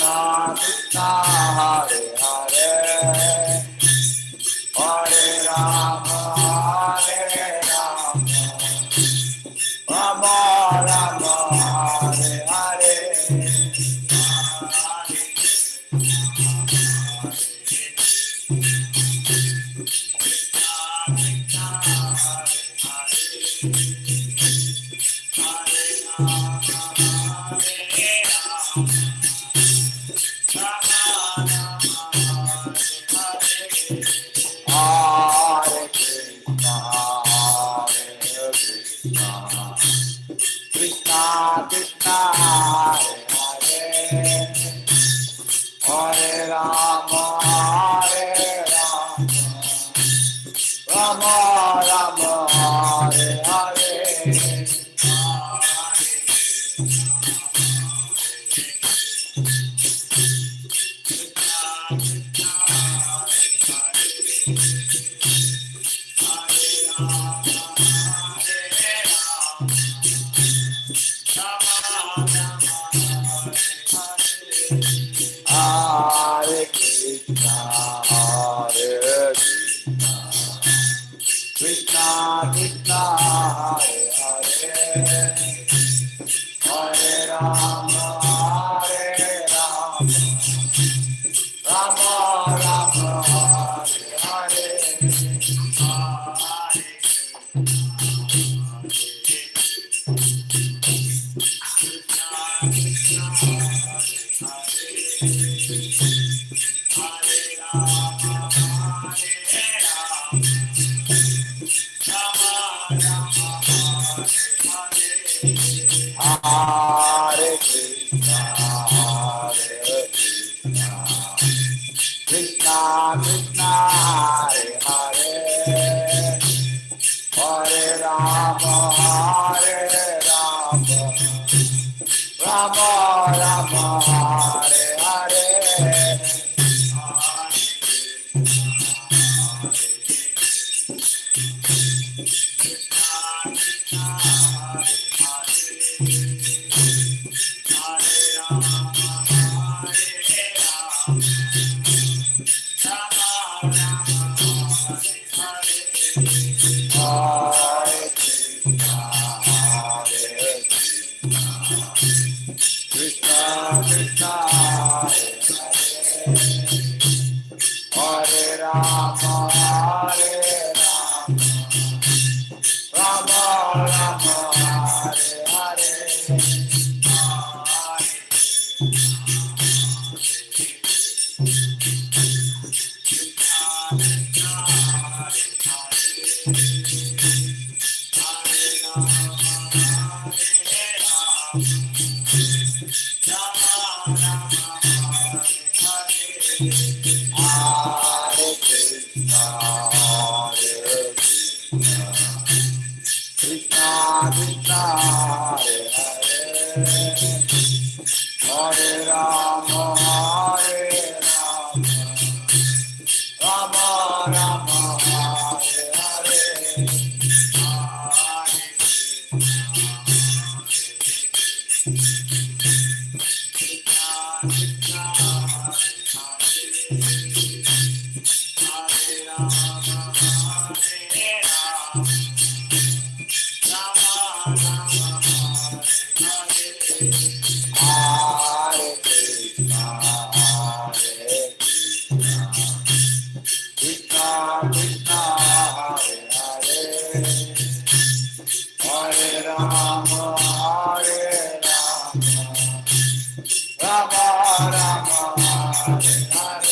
Krishna Hare Hare Hare Rama Hare Rama Rama Rama Hare Hare Hare Krishna, Hare Krishna, Krishna Krishna, Hare Hare, Hare Rama, Hare Rama, Rama Rama, Hare Hare. Hare Krishna, Hare Krishna, Krishna Krishna, Hare Hare, Hare Rama, Hare Rama, Rama Rama, Hare Hare. Hare Krishna, Hare Krishna, Krishna Krishna, Hare Hare, Hare Rama, Hare Rama, Rama Rama, Hare Hare. Hare Krishna, Hare Krishna, Krishna Krishna, Hare Hare, Hare Rama, Hare Rama, Rama Rama, Hare Hare. Hare Krishna, Hare Krishna, Krishna Krishna, Hare Hare, Hare Rama, Hare Rama, Rama Rama, Hare Hare. Hare Krishna, Hare Krishna, Krishna Krishna, Hare Hare, Hare Rama, Hare Rama, Rama Rama, Hare Hare.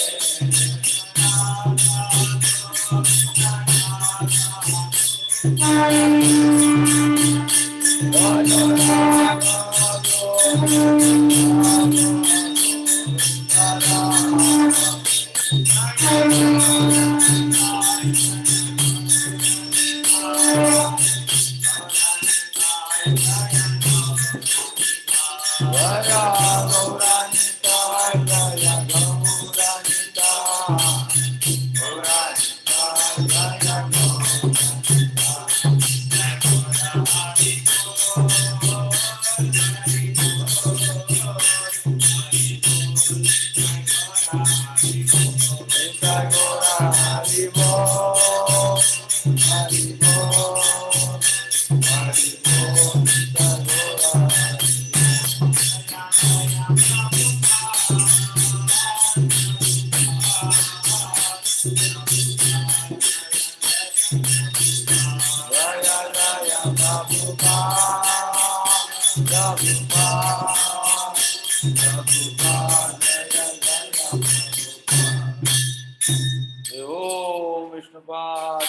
Vishnupad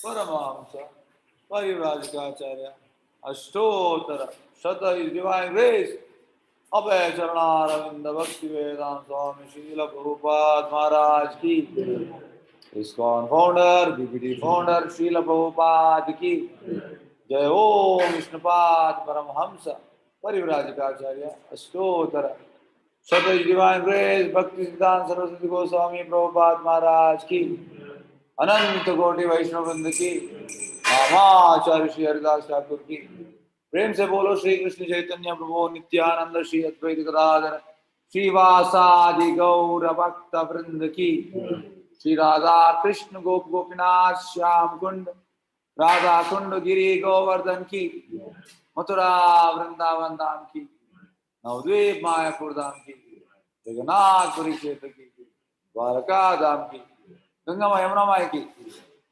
Paramhans परिव्राजकाचार्य अष्टोत्तर शत divine grace अभय चरणारविंद भक्ति वेदांत स्वामी श्रील प्रभुपाद महाराज की ISKCON founder BBD founder Srila Prabhupada की जय ओम विष्णुपाद परमहंस परिव्राजकाचार्य अष्टोत्तर शत divine grace भक्ति सिद्धांत सरस्वती गोस्वामी प्रभुपाद महाराज की अनंत कोटि वैष्णव वृंद की नामाचार्य श्री हरिदास ठाकुर की प्रेम से बोलो श्री कृष्ण चैतन्य प्रभु नित्यानंद श्री अद्वैत गदाधर श्रीवासादि गौर भक्त वृंद की श्री राधा कृष्ण गोप गोपीनाथ श्याम कुंड राधा कुंड गिरी गोवर्धन की मथुरा वृंदावन धाम की नवद्वीप मायापुर धाम की जगन्नाथपुरी क्षेत्र की द्वारका धाम की गंगा माँ यमुना माई की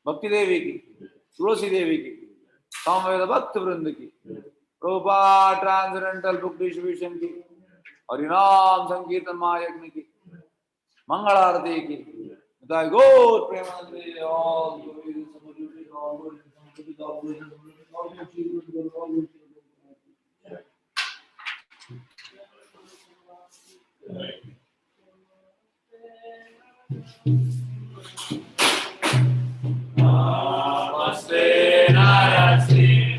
भक्ति देवी की तुलसी देवी की सामवेद भक्त वृंद की प्रभुपाद ट्रांसडेंटल बुक डिस्ट्रीब्यूशन की हरिनाम संकीर्तन महायज्ञ की मंगल आरती की गौर प्रेमानंद all Namaste Narasimhaya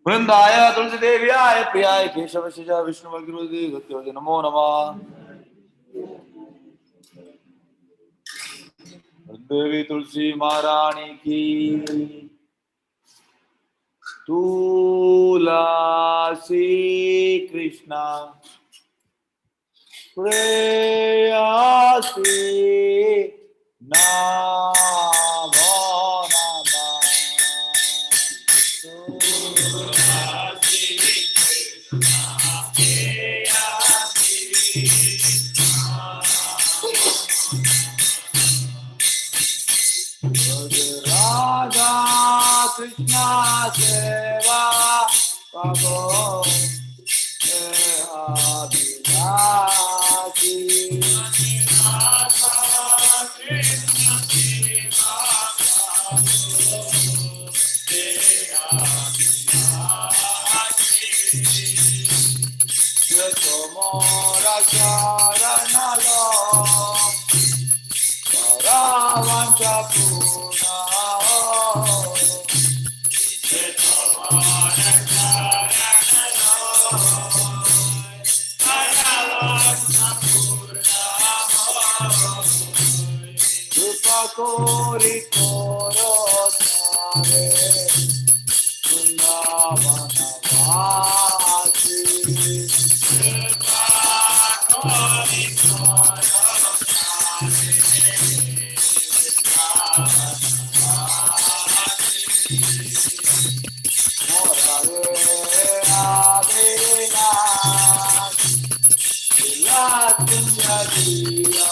वृंदाय तुलसी देव्याय प्रियाय केशव शिजा विष्णु गुरुदेव नमो नमः। देवी तुलसी महारानी की, तुलसी कृष्णा प्रेयसी नमो नमः। राधा कृष्णा सेवा प्रभो अभिलाषी मोरा चरण लो रावंचा पूना कोरी कोरो तारे वृंदावनवासी कोरी कोरो मोरे आवेला लातुंया दिया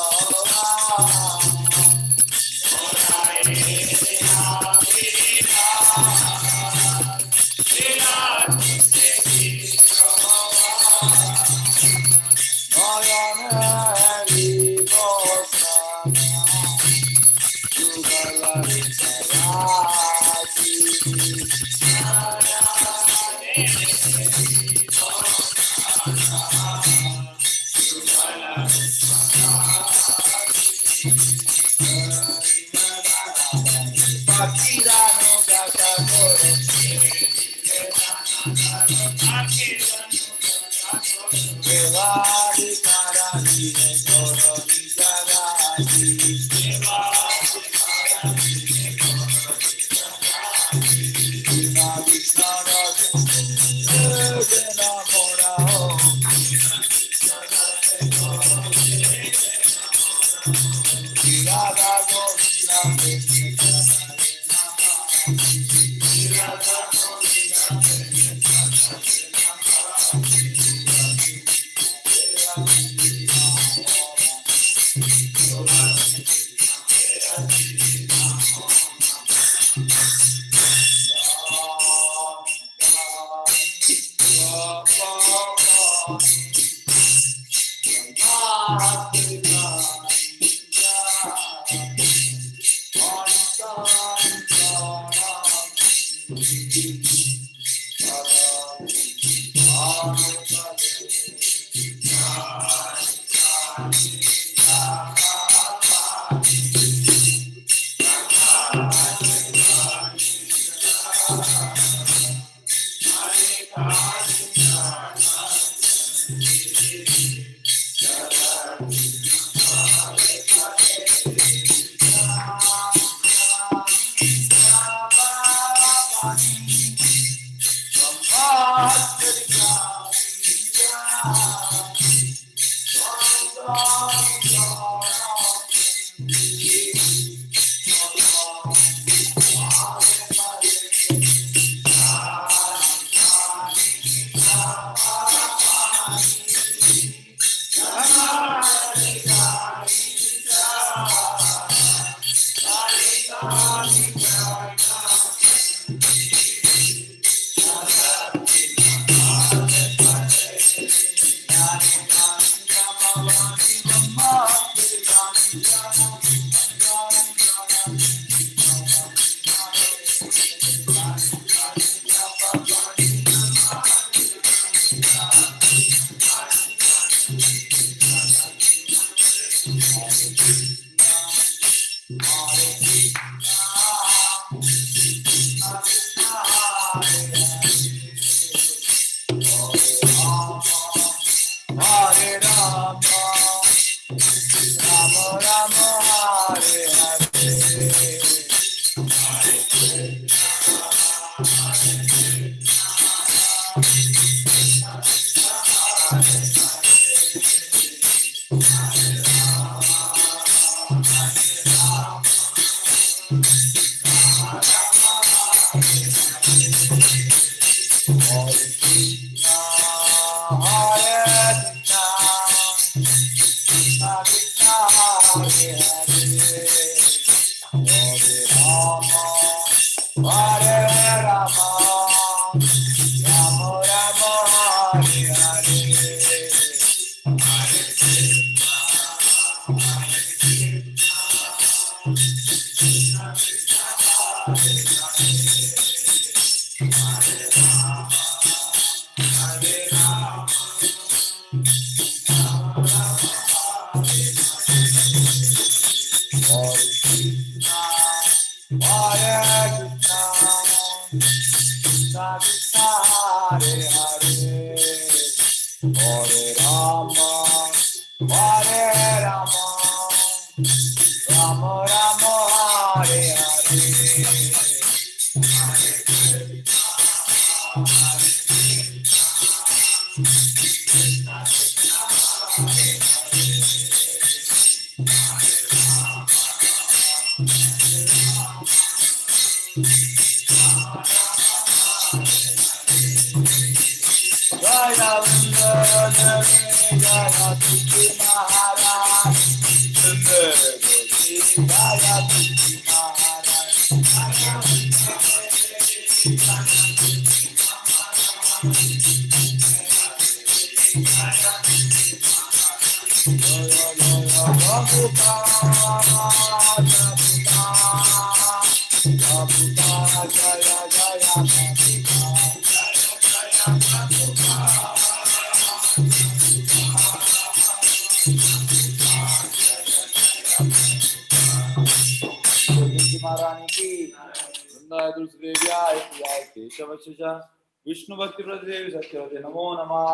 विष्णु भक्ति प्रदेवी सत्यवते नमो नमः।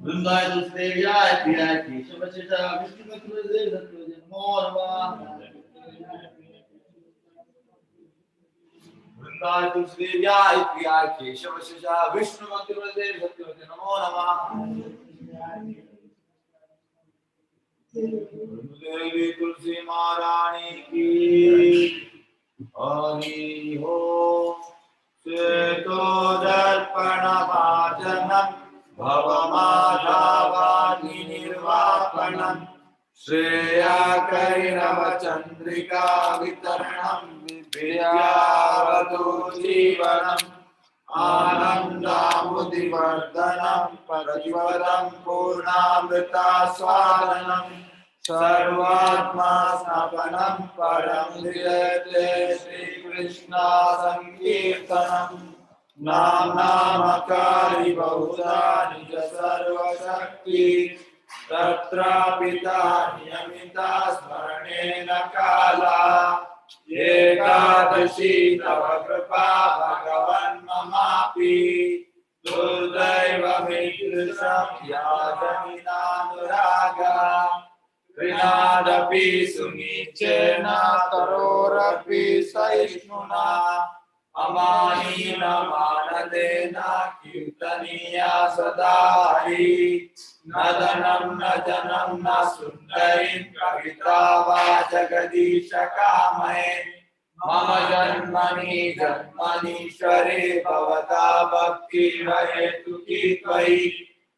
वृंदाय तुलसीदेव्याय प्रियाय केशव शिषा विष्णु भक्ति प्रदेवी सत्यवते नमो नमः। वृंदाय तुलसीदेव्याय प्रियाय केशव शिषा विष्णु भक्ति प्रदेवी सत्यवते नमो नमः। देवी तुलसी महारानी की हरि हो। श्वेतो दर्पण भाजनम भवमाधावादि निर्वापणम श्रेयाकैरव चंद्रिका वितरणम विद्यावधू जीवनम आनंदामुदिवर्धनम प्रतिपदम पूर्णामृता स्वादनम सर्वात्मा स्नपनम परम धीयते श्री कृष्ण संकीर्तनम नाम नामकारी बहुधा निज सर्वशक्ति तत्रापिता नियमिता स्मरणेन काला एकादशी तव कृपा भगवन् ममापि दुर्दैवमीदृशं याजमिनानुरागा कृणादपि सुनीचेन करोरपि सहिष्णुना अमानीन मानदेन कीर्तनीया सदा हरि न धनं न जनं न सुन्दरीं कविता वा जगदीश कामये मम जन्मनि जन्मनीश्वरे भवता भक्तिर्हेतुकी त्वयि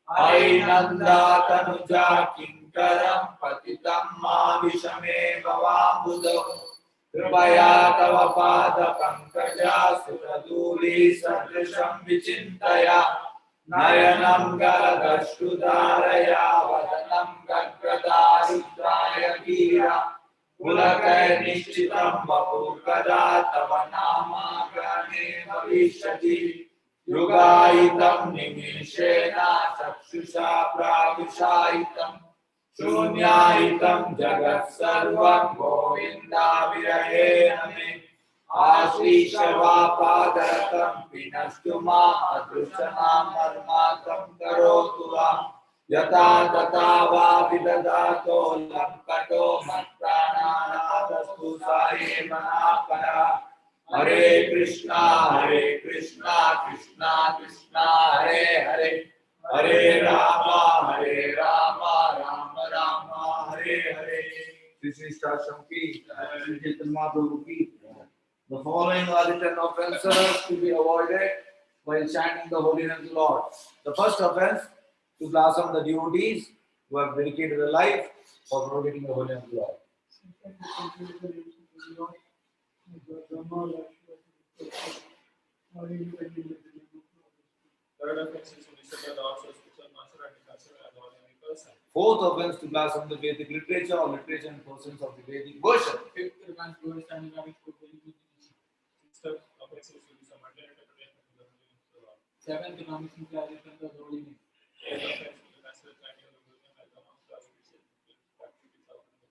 अयि नन्दातनुजा किङ्करं पतितं माविषमे भवाम्बुधौ कृपया तव पादपङ्कजा सुरधूली सदृशं विचिन्तया नयनं गलदश्रुधारया वदनं गद्गदारुद्राय वीरा पुलकैर्निश्चितं वपुः कदा तव नामागमे भविष्यति युगायितं निमेषेण चक्षुषा प्रादुषायितं शून्यायितं जगत् सर्वं गोविन्दाविरहेण मे आश्रीशवापादरतं विनष्टु माम् अदृशनां मर्मार्थं करोतु वा यथा तथा वा विदधातो लङ्कटो मत्प्राणानां साई मना करा हरे कृष्णा कृष्णा कृष्णा हरे हरे हरे राम राम राम हरे हरे श्री कृष्णाष्टमी की श्री चैतन्य महाप्रभु की The following are the 10 offenses to be avoided while chanting the holy name of the Lord. The first offense, to blossom the devotees who have dedicated their life for propagating the holy name of the Lord. Third offense is to listen the Lord's spiritual master and consider as ordinary person. Fourth offense, to blossom the Vedic literature or literature and portions of the Vedic version. Fifth offense, to understand Islamic spirituality. Sixth offense is to use a mundane interpretation of the holy name of the Lord. Seventh, to non-Muslim clarification of the holy name. Eighth offense, to the natural chanting of the holy name as the monks classification activities of the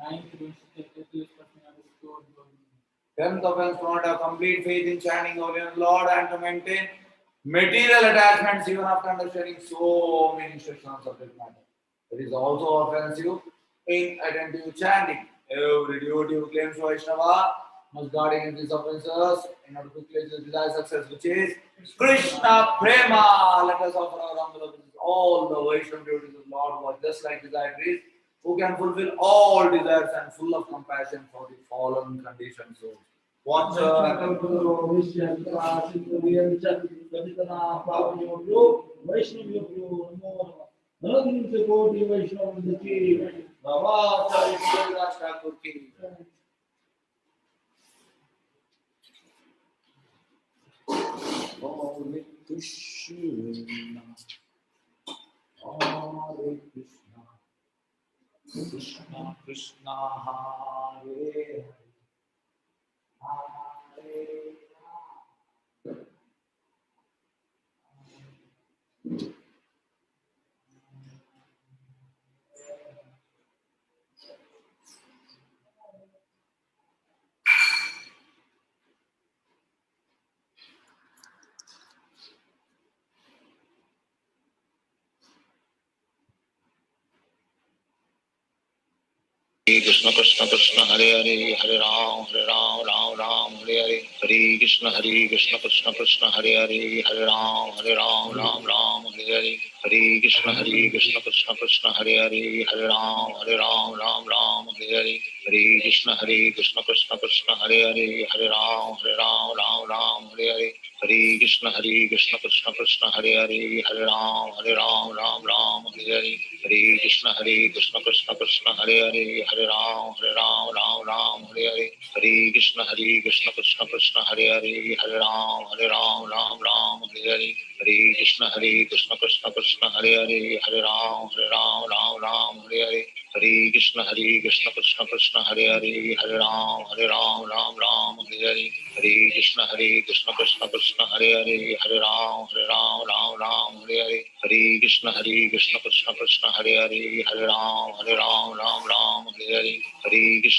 ninth, to use personal underscore the holy name. Tenth offense, to not have complete faith in chanting the holy name of the Lord and to maintain material attachments even after understanding so many instructions of this matter. It is also offensive in attentive chanting. Every devotee who claims Vaishnava must guard against these offenses in order to claim the desired success, which is Krishna Prema. Let us offer our humble all the Vaishnava devotees of the Lord who are just like desired trees, who can fulfill all desires and full of compassion for the fallen conditioned souls. Watch Krishna Krishna Hare Hare Krishna Krishna Krishna Hare Hare Hare Ram Ram Ram Hare Hare Hare Krishna Krishna Krishna Hare Hare Hare Ram Ram Hare Hare Hare Krishna Krishna Krishna Hare Hare Hare Ram Ram Hare Hare Hare Krishna Krishna Krishna Hare Hare Hare Ram Hare Hare Hare Krishna Krishna Krishna Hare Hare Hare Ram Hare Hare Hare Krishna Krishna Krishna Hare Hare Hare Ram Hare Hare Hare Krishna Krishna Krishna Hare Hare Hare Ram Hare Hare Hare Krishna Krishna Krishna Hare Hare Hare Ram Hare Hare Hare Krishna Krishna Krishna Hare Hare Hare Ram Hare Hare Hare Krishna Krishna Krishna Hare Hare Hare Ram Hare Hare Hare Krishna Krishna Krishna Hare Hare Hare Ram Hare Hare Hare Krishna Krishna Krishna Hare Hare Hare Ram Hare Hare Hare Krishna Krishna Krishna Hare Hare Hare Ram Hare Hare Hare Krishna Krishna Krishna Hare Hare Hare Ram Hare Hare Hare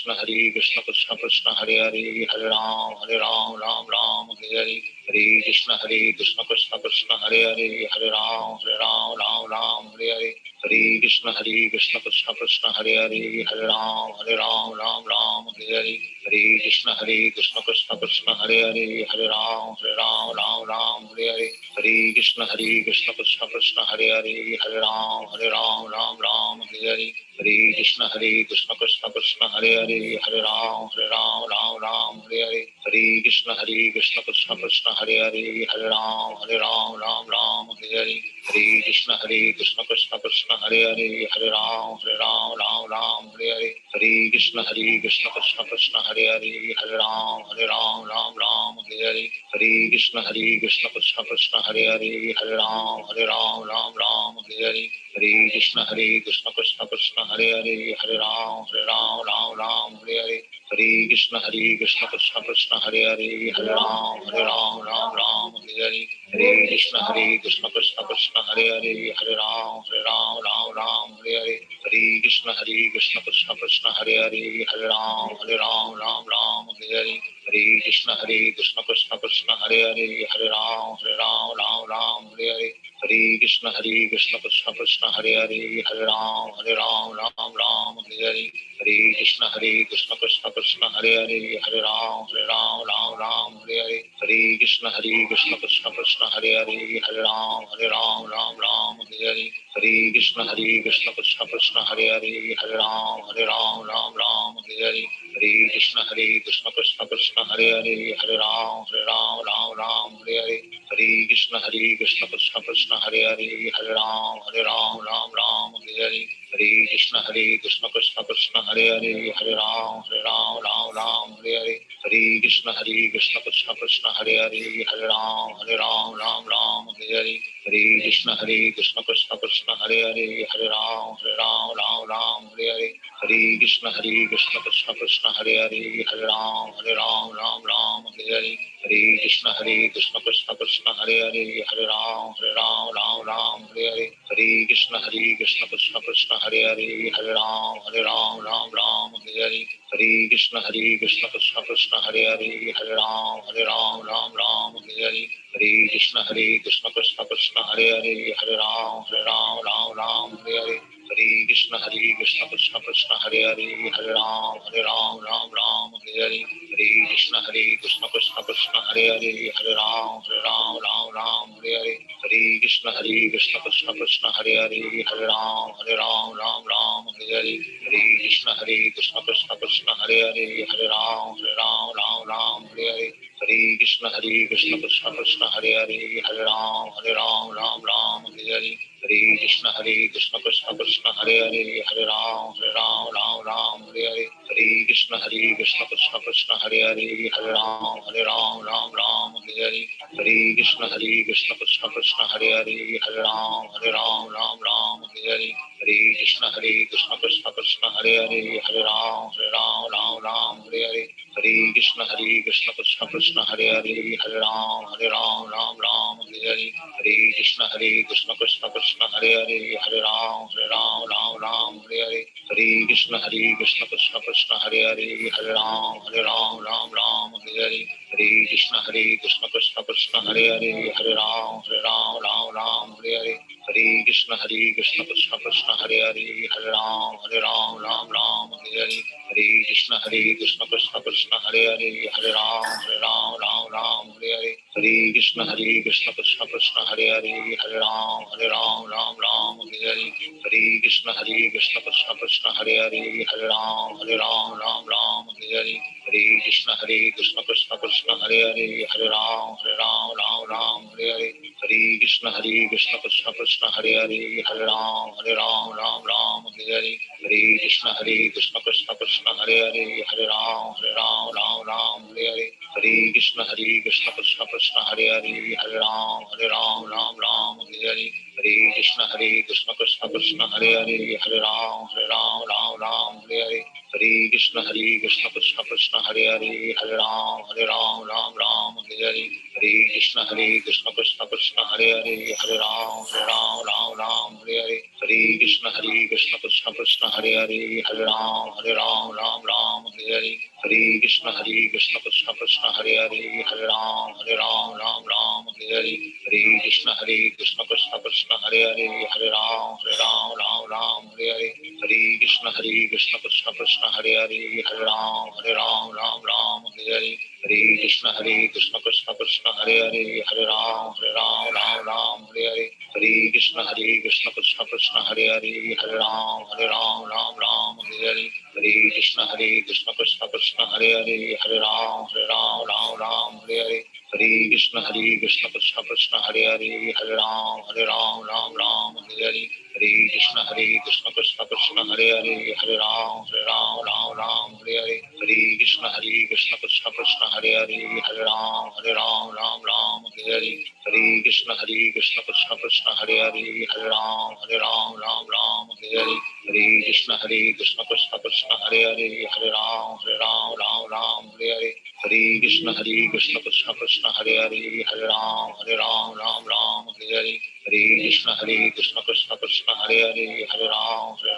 Krishna Krishna Krishna Hare Hare Hare Ram Hare Hare Hare Krishna Krishna Krishna Hare Hare Hare Ram Hare Hare Hare Krishna Krishna Krishna Hare Hare Hare Ram Hare Hare Hare Krishna Krishna Krishna Hare Hare Hare Ram Hare Hare Hare Krishna Krishna Krishna Hare Hare Hare Ram Hare Hare Hare Krishna Krishna Krishna Hare Hare Hare Ram Hare Hare Hare Krishna Krishna Krishna Hare Hare Hare Ram Hare Hare Hare Krishna Krishna Krishna Hare Hare Hare Ram Hare Hare Hare Krishna Krishna Krishna Hare Hare Hare Ram Hare Hare Hare Krishna Krishna Krishna Hare Hare Hare Ram Hare Hare Hare Krishna Krishna Krishna Hare Hare Hare Ram Hare Hare Hare Krishna Krishna Krishna Hare Hare Hare Ram Hare Hare Hare Krishna Krishna Krishna Hare Hare Hare Ram Hare Hare Hare Krishna Krishna Krishna Hare Hare Hare Ram Ram Ram Hare Hare Hare Krishna Krishna Krishna Hare Hare Hare Ram Ram Hare Hare Hare Krishna Krishna Krishna Hare Hare Hare Ram Ram Hare Hare Hare Krishna Krishna Krishna Hare Hare Hare Ram Hare Hare Hare Krishna Krishna Krishna Hare Hare Hare Ram Hare Hare Hare Krishna Krishna Krishna Hare Hare Hare Ram Hare Hare Hare Krishna Krishna Krishna Hare Hare Hare Ram Hare Hare Hare Krishna Krishna Krishna Hare Hare Hare Ram Hare Hare Hare Krishna Krishna Krishna Hare Hare Hare Ram Hare Hare Hare Krishna Krishna Krishna Hare Hare Hare Ram Hare Hare Hare Krishna Krishna Krishna Hare Hare Hare Ram Hare Hare Hare Krishna Krishna Krishna Hare Hare Hare Ram Hare Hare Hare Krishna Krishna Krishna Hare Hare Hare Ram Hare Hare Hare Krishna Krishna Krishna Hare Hare Hare Ram Hare Hare Hare Krishna Krishna Krishna Hare Hare Hare Ram Hare Hare Hare Krishna Krishna Krishna Hare Hare Hare Ram Hare Hare Hare Krishna Krishna Krishna Hare Hare Hare Ram Hare Hare Hare Krishna Krishna Krishna Hare Hare Hare Ram Hare Hare Hare Krishna Krishna Krishna Hare Hare Hare Ram Hare Hare Hare Krishna Krishna Krishna Hare Hare Hare Ram Hare Hare Hare Krishna Krishna Krishna Hare Hare Hare Ram Hare Hare Hare Krishna Krishna Krishna Hare Hare Hare Ram Hare Hare Hare Krishna Krishna Krishna Hare Hare Hare Ram Hare Hare Hare Krishna Krishna Krishna Hare Hare Hare Ram Hare Hare Hare Krishna Krishna Krishna Hare Hare Hare Ram Hare Hare Hare Krishna Krishna Krishna Hare Hare Hare Ram Hare Hare Hare Krishna Krishna Krishna Hare Hare Hare Ram Hare Hare Hare Krishna Krishna Krishna Hare Hare Hare Ram Hare Hare Hare Krishna Krishna Krishna Hare Hare Hare Ram Hare Hare Hare Krishna Krishna Krishna Hare Hare Hare Ram Hare Hare Hare Krishna Krishna Krishna Hare Hare Hare Ram Hare Hare Hare Krishna Krishna Krishna Hare Hare Hare Ram Hare Hare Hare Krishna Krishna Krishna Hare Hare Hare Ram Hare Hare Hare Krishna Krishna Krishna Hare Hare Hare Ram Hare Hare Hare Krishna Krishna Krishna Hare Hare Hare Ram Hare Hare Hare Krishna Krishna Krishna Hare Hare Hare Ram Hare Hare Hare Krishna Krishna Krishna Hare Hare Hare Ram Hare Hare Hare Krishna Krishna Krishna Hare Hare Hare Ram Hare Hare Hare Krishna Krishna Krishna Hare Hare Hare Ram Hare Hare Hare Krishna Krishna Krishna Hare Hare Hare Ram Hare Hare Hare Krishna Krishna Krishna Hare Hare Hare Ram Hare Hare Hare Krishna Krishna Krishna Hare Hare Hare Ram Hare Hare Hare Krishna Krishna Krishna Hare Hare Hare Ram Hare Hare Hare Krishna Krishna Krishna Hare Hare Hare Ram Hare Hare Hare Krishna Krishna Krishna Hare Hare Hare Ram Hare Hare Hare Krishna Krishna Krishna Hare Hare Hare Ram Hare Hare Hare Krishna Krishna Krishna Hare Hare Hare Ram Hare Hare Hare Krishna Krishna Krishna Hare Hare Hare Ram Hare Hare Hare Krishna Krishna Krishna Hare Hare Hare Ram Hare Hare Hare Krishna Krishna Krishna Hare Hare Hare Ram Hare Hare Hare Krishna Krishna Krishna Hare Hare Hare Ram Hare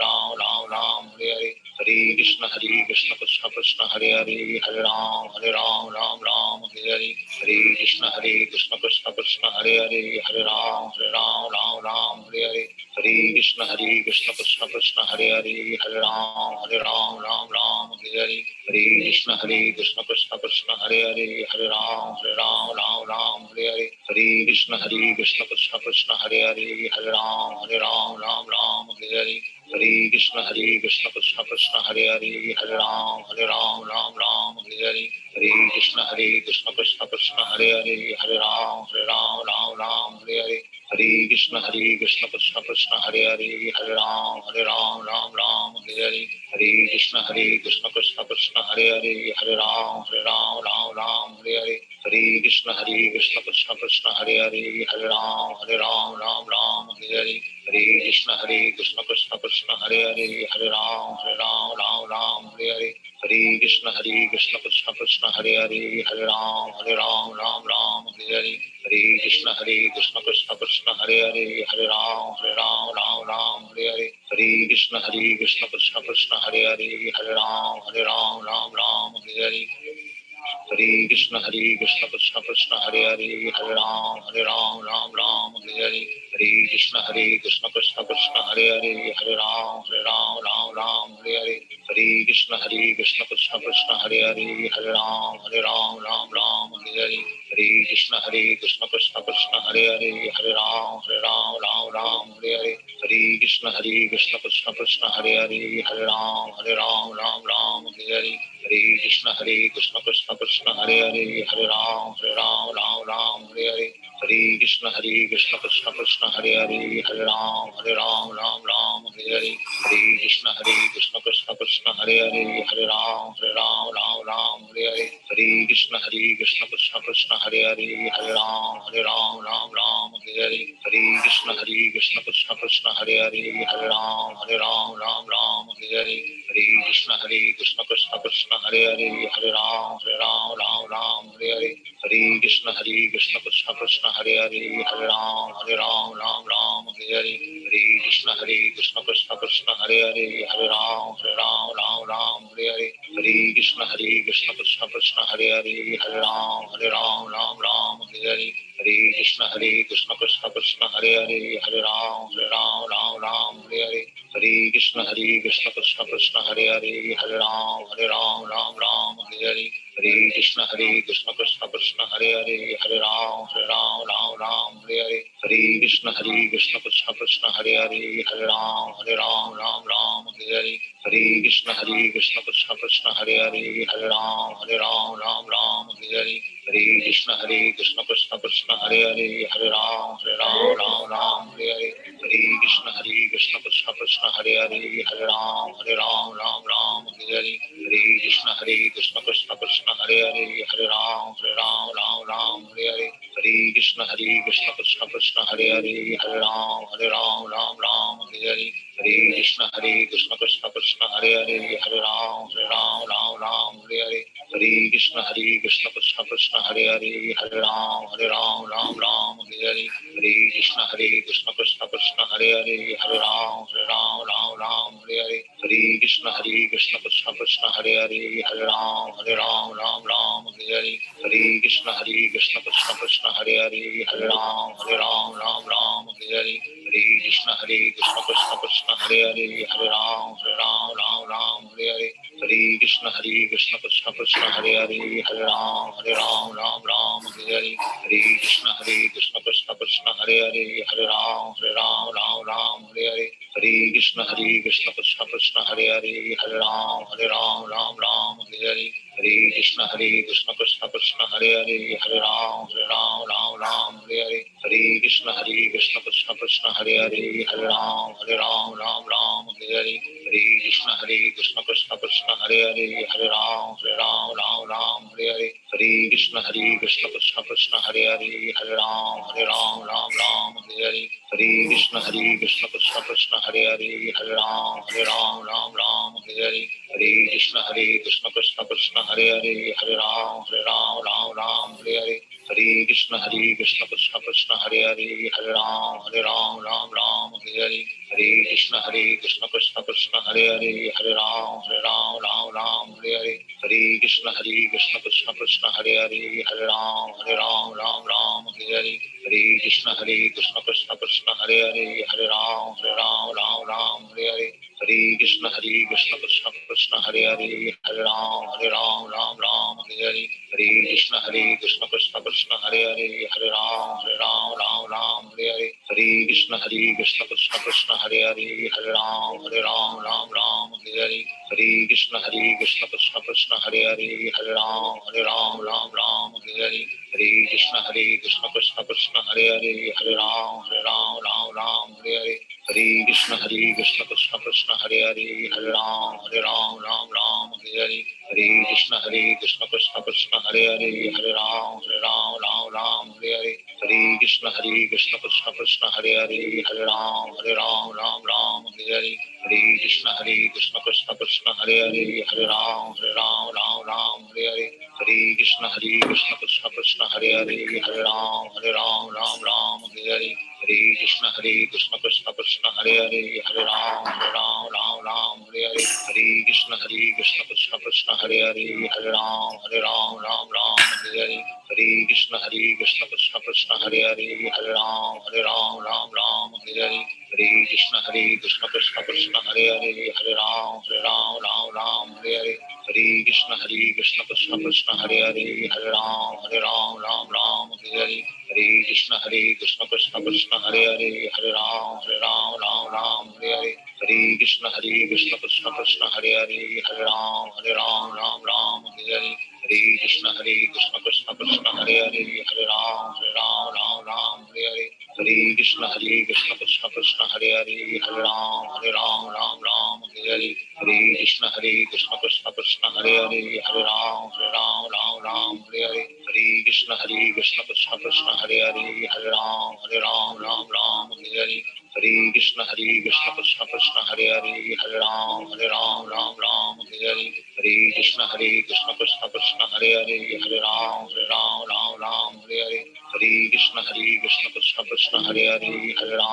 Hare Hare Krishna Krishna Krishna Hare Hare, Hare Ram Ram Ram Hare Hare, Hare Krishna Krishna Krishna Hare Hare, Hare Ram Ram Ram Hare Hare, Hare Krishna Krishna Krishna Hare Hare, Hare Ram Ram Hare Hare, Hare Krishna Krishna Krishna Hare Hare, Hare Ram Ram Hare Hare, Hare Krishna Krishna Krishna Hare Hare, Hare Ram Ram Hare Hare, Hare Krishna Krishna Krishna Hare Hare, Hare Ram Ram Hare Hare, Hare Krishna Krishna Krishna Hare Hare, Hare Ram Hare Hare, Hare Krishna Krishna Krishna Hare Hare, Hare Ram Ram Hare Hare, Hare Krishna Krishna Krishna Hare Hare, Hare Ram Hare Hare, Hare Krishna Krishna Krishna Hare Hare, Hare Ram Ram Hare Hare, Hare Krishna Krishna Krishna Hare Hare, Hare Ram Hare Hare, Hare Krishna Krishna Krishna Hare Hare, Hare Ram Ram Hare Hare, Hare Krishna Krishna Krishna Hare Hare, Hare Ram Hare Hare, Hare Krishna Krishna Krishna Hare Hare, Hare Ram Hare Hare, Hare Krishna Krishna Krishna Hare Hare, Hare Ram Ram Hare Hare, Hare Krishna Krishna Krishna Hare Hare, Hare Ram Hare Hare, Hare Krishna Krishna Krishna Hare Hare, Hare Ram Hare Hare, Hare Krishna Krishna Krishna Hare Hare, Hare Ram Hare Hare, Hare Krishna Krishna Krishna Hare Hare, Hare Ram Hare Hare, Hare Krishna Krishna Krishna Hare Hare, Hare Ram Hare Hare, Hare Krishna Krishna Krishna Hare Hare, Hare Ram Hare Hare, Hare Krishna Krishna Krishna Hare Hare, Hare Ram Hare Hare, Hare Krishna Krishna Krishna Hare Hare, Hare Ram Hare Hare, Hare Krishna Krishna Krishna Hare Hare, Hare Ram Hare Hare, Hare Krishna Krishna Krishna Hare Hare, Hare Ram Hare Hare, Hare Krishna Krishna Krishna Hare Hare, Hare Ram Hare Hare, Hare Krishna Krishna Krishna Hare Hare, Hare Ram Hare Hare, Hare Krishna Krishna Krishna Hare Hare, Hare Ram Hare Hare, Hare Krishna Krishna Krishna Hare Hare, Hare Ram Hare Hare, Hare Krishna Krishna Krishna Hare Hare, Hare Ram Hare Hare, Hare Krishna Krishna Krishna Hare Hare, Hare Ram Hare Hare, Hare Krishna Krishna Krishna Hare Hare, Hare Ram Hare Hare, Hare Krishna Krishna Krishna Hare Hare, Hare Ram Hare Hare, Hare Krishna Krishna Krishna Hare Hare, Hare Ram Hare Hare, Hare Krishna Krishna Krishna Hare Hare, Hare Ram Hare Hare, Hare Krishna Krishna Krishna Hare Hare, Hare Ram Hare Hare, Hare Krishna Krishna Krishna Hare Hare, Hare Ram Hare Hare, Hare Krishna Krishna Krishna Hare Hare, Hare Ram Hare Hare, Hare Krishna Krishna Krishna Hare Hare, Hare Ram Hare Hare, Hare Krishna Krishna Krishna Hare Hare, Hare Ram Hare Hare, Hare Krishna Krishna Krishna Hare Hare, Hare Ram Hare Hare, Hare Krishna Krishna Krishna Hare Hare, Hare Ram Hare Hare, Hare Krishna Krishna Krishna Hare Hare, Hare Ram Hare Hare, Hare Krishna Krishna Krishna Hare Hare, Hare Ram Hare Hare, Hare Krishna Krishna Krishna Hare Hare, Hare Ram Hare Hare, Hare Krishna Krishna Krishna Hare Hare, Hare Ram Hare Hare, Hare Krishna Krishna Krishna Hare Hare, Hare Ram Hare Hare, Hare Krishna Krishna Krishna Hare Hare, Hare Ram Hare Hare, Hare Krishna Krishna Krishna Hare Hare, Hare Ram Hare Hare, Hare Krishna Krishna Krishna Hare Hare, Hare Ram Hare Hare, Hare Krishna Krishna Krishna Hare Hare, Hare Ram Hare Hare, Hare Hare Krishna Krishna Krishna Hare Hare Hare Ram Ram Ram Hare Hare Hare Krishna Krishna Krishna Krishna Hare Hare Hare Ram Ram Ram Hare Hare Hare Krishna Krishna Krishna Krishna Hare Hare Hare Ram Ram Ram Hare Hare Hare Krishna Krishna Krishna Krishna Hare Hare Hare Ram Ram Ram Hare Hare Hare Krishna Krishna Krishna Krishna Hare Hare Hare Ram Ram Hare Hare Hare Krishna Krishna Krishna Hare Hare Hare Ram Ram Hare Hare Hare Krishna Krishna Krishna Krishna Hare Hare Hare Ram Hare Hare Hare Krishna Krishna Krishna Krishna Hare Hare Hare Ram Ram Hare Hare Hare Krishna Krishna Krishna Krishna Hare Hare Hare Ram Ram Hare Hare Hare Krishna Krishna Krishna Krishna Hare Hare Hare Ram Hare Hare Hare Krishna Krishna Krishna Krishna Hare Hare Hare Ram Hare Hare Hare Krishna Krishna Krishna Krishna Hare Hare Hare Ram Hare Hare Hare Krishna Krishna Krishna Krishna Hare Hare Hare Ram Hare Hare Hare Krishna Krishna Krishna Krishna Hare Hare Hare Ram Hare Hare Hare Krishna Krishna Krishna Krishna Hare Hare Hare Ram Hare Hare Hare Krishna Krishna Krishna Krishna Hare Hare Hare Ram Hare Hare Hare Krishna Krishna Krishna Krishna Hare Hare Hare Ram Hare Hare Hare Krishna Krishna Krishna Krishna Hare Hare Hare Ram Hare Hare Hare Krishna Krishna Krishna Krishna Hare Hare Hare Ram Hare Hare Hare Krishna Krishna Krishna Krishna Hare Hare Hare Ram Hare Hare Hare Krishna Krishna Krishna Krishna Hare Hare Hare Ram Hare Hare Hare Krishna Krishna Krishna Krishna Hare Hare Hare Ram Hare Hare Hare Krishna Krishna Krishna Hare Hare Hare Ram Hare Hare Hare Krishna Krishna Krishna Krishna Hare Hare Hare Ram Hare Hare Hare Krishna Krishna Krishna Krishna Hare Hare Hare Ram Hare Hare Hare Krishna Krishna Krishna Krishna Hare Hare Hare Ram Hare Hare Hare Krishna Krishna Krishna Krishna Hare Hare Hare Ram Hare Hare Hare Krishna Krishna Krishna Krishna Hare Hare Hare Ram Hare Hare Hare Krishna Krishna Krishna Hare Hare Hare Ram Hare Hare Hare Krishna Krishna Krishna Hare Hare Hare Ram Hare Hare Hare Krishna Krishna Krishna Krishna Hare Hare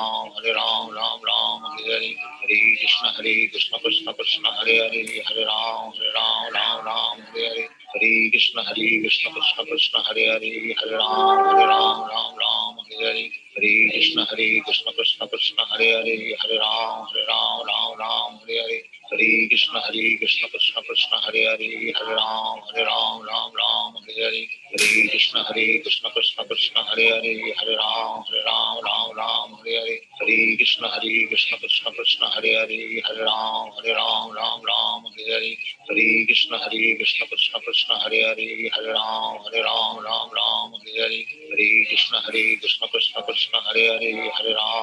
Hare Ram Hare Hare Hare Krishna Krishna Krishna Krishna Hare Hare Hare Ram Hare Hare Hare Krishna Krishna Krishna Krishna Hare Hare Hare Ram Hare Hare Hare Krishna Krishna Krishna Krishna Hare Hare Hare Ram Hare Hare Hare Krishna Krishna Krishna Krishna Hare Hare Hare Ram Hare Hare Hare Krishna Krishna Krishna Krishna Hare Hare Hare Ram Hare Hare Hare Krishna Krishna Krishna Krishna Hare Hare Hare Ram Hare Hare Hare Krishna Krishna Krishna Krishna Hare Hare Hare Ram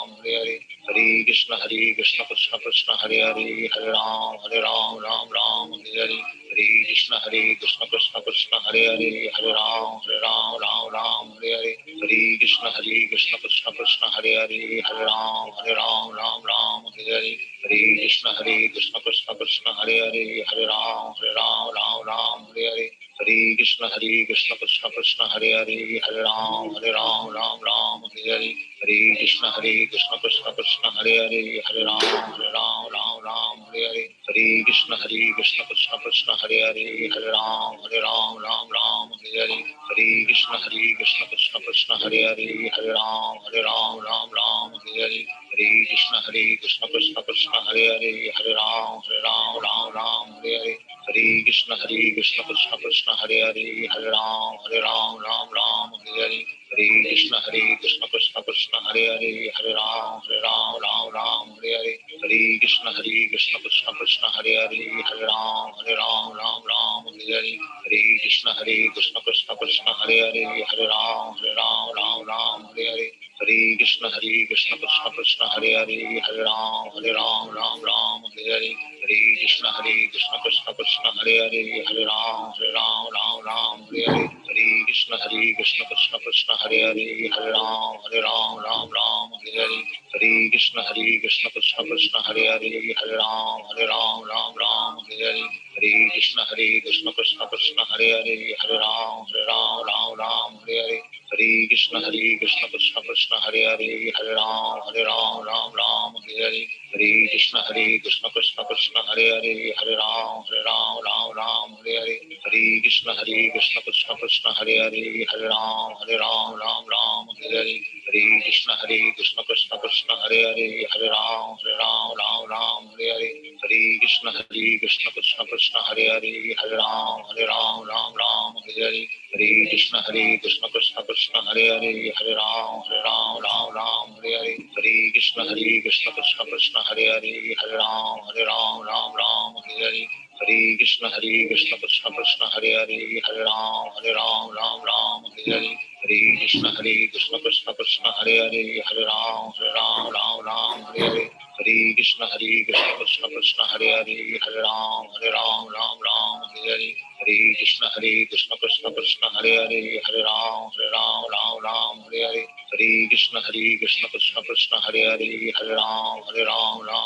Hare Hare Hare Krishna Krishna Krishna Krishna Hare Hare Hare Ram Hare Hare Hare Krishna Krishna Krishna Krishna Hare Hare Hare Ram Hare Hare Hare Krishna Krishna Krishna Krishna Hare Hare Hare Ram Hare Hare Hare Krishna Krishna Krishna Krishna Hare Hare Hare Ram Hare Hare Hare Krishna Krishna Krishna Hare Hare Hare Ram Hare Hare Hare Krishna Krishna Krishna Krishna Hare Hare Hare Ram Hare Hare Hare Krishna Krishna Krishna Krishna Hare Hare Hare Ram Hare Hare Hare Krishna Krishna Krishna Krishna Hare Hare Hare Ram Hare Hare Hare Krishna Krishna Krishna Krishna Hare Hare Hare Ram Hare Hare Hare Krishna Krishna Krishna Hare Hare Hare Ram Hare Hare Hare Krishna Krishna Krishna Krishna Hare Hare Hare Ram Hare Hare Hare Krishna Krishna Krishna Krishna Hare Hare Hare Ram Hare Hare Hare Krishna Krishna Krishna Krishna Hare Hare Hare Ram Hare Hare Hare Krishna Krishna Krishna Krishna Hare Hare Hare Ram Hare Hare Hare Krishna Krishna Krishna Hare Hare Hare Ram Ram Ram Hare Hare Hare Krishna Krishna Krishna Hare Hare Hare Ram Ram Hare Hare Hare Krishna Krishna Krishna Hare Hare Hare Ram Ram Hare Hare Hare Krishna Krishna Krishna Hare Hare Hare Ram Ram Hare Hare Hare Krishna Krishna Krishna Hare Hare Hare Ram Hare Hare Hare Krishna Krishna Krishna Hare Hare Hare Ram Hare Hare Hare Krishna Krishna Krishna Hare Hare Hare Ram Hare Hare Hare Krishna Krishna Krishna Hare Hare Hare Ram Hare Hare Hare Krishna Krishna Krishna Hare Hare Hare Ram Hare Hare Hare Krishna Krishna Krishna Hare Hare Hare Ram Hare Hare Hare Krishna Krishna Krishna Hare Hare Hare Ram Hare Hare Hare Krishna Krishna Krishna Hare Hare Hare Ram Hare Hare Hare Krishna Krishna Krishna Hare Hare Hare Ram Hare Hare Hare Krishna Krishna Krishna Hare Hare Hare Ram Hare Hare Hare Krishna Krishna Krishna Hare Hare Hare Ram Hare Hare Hare Krishna Krishna Krishna Hare Hare Hare Ram Hare Hare Hare Krishna Krishna Krishna Hare Hare Hare Ram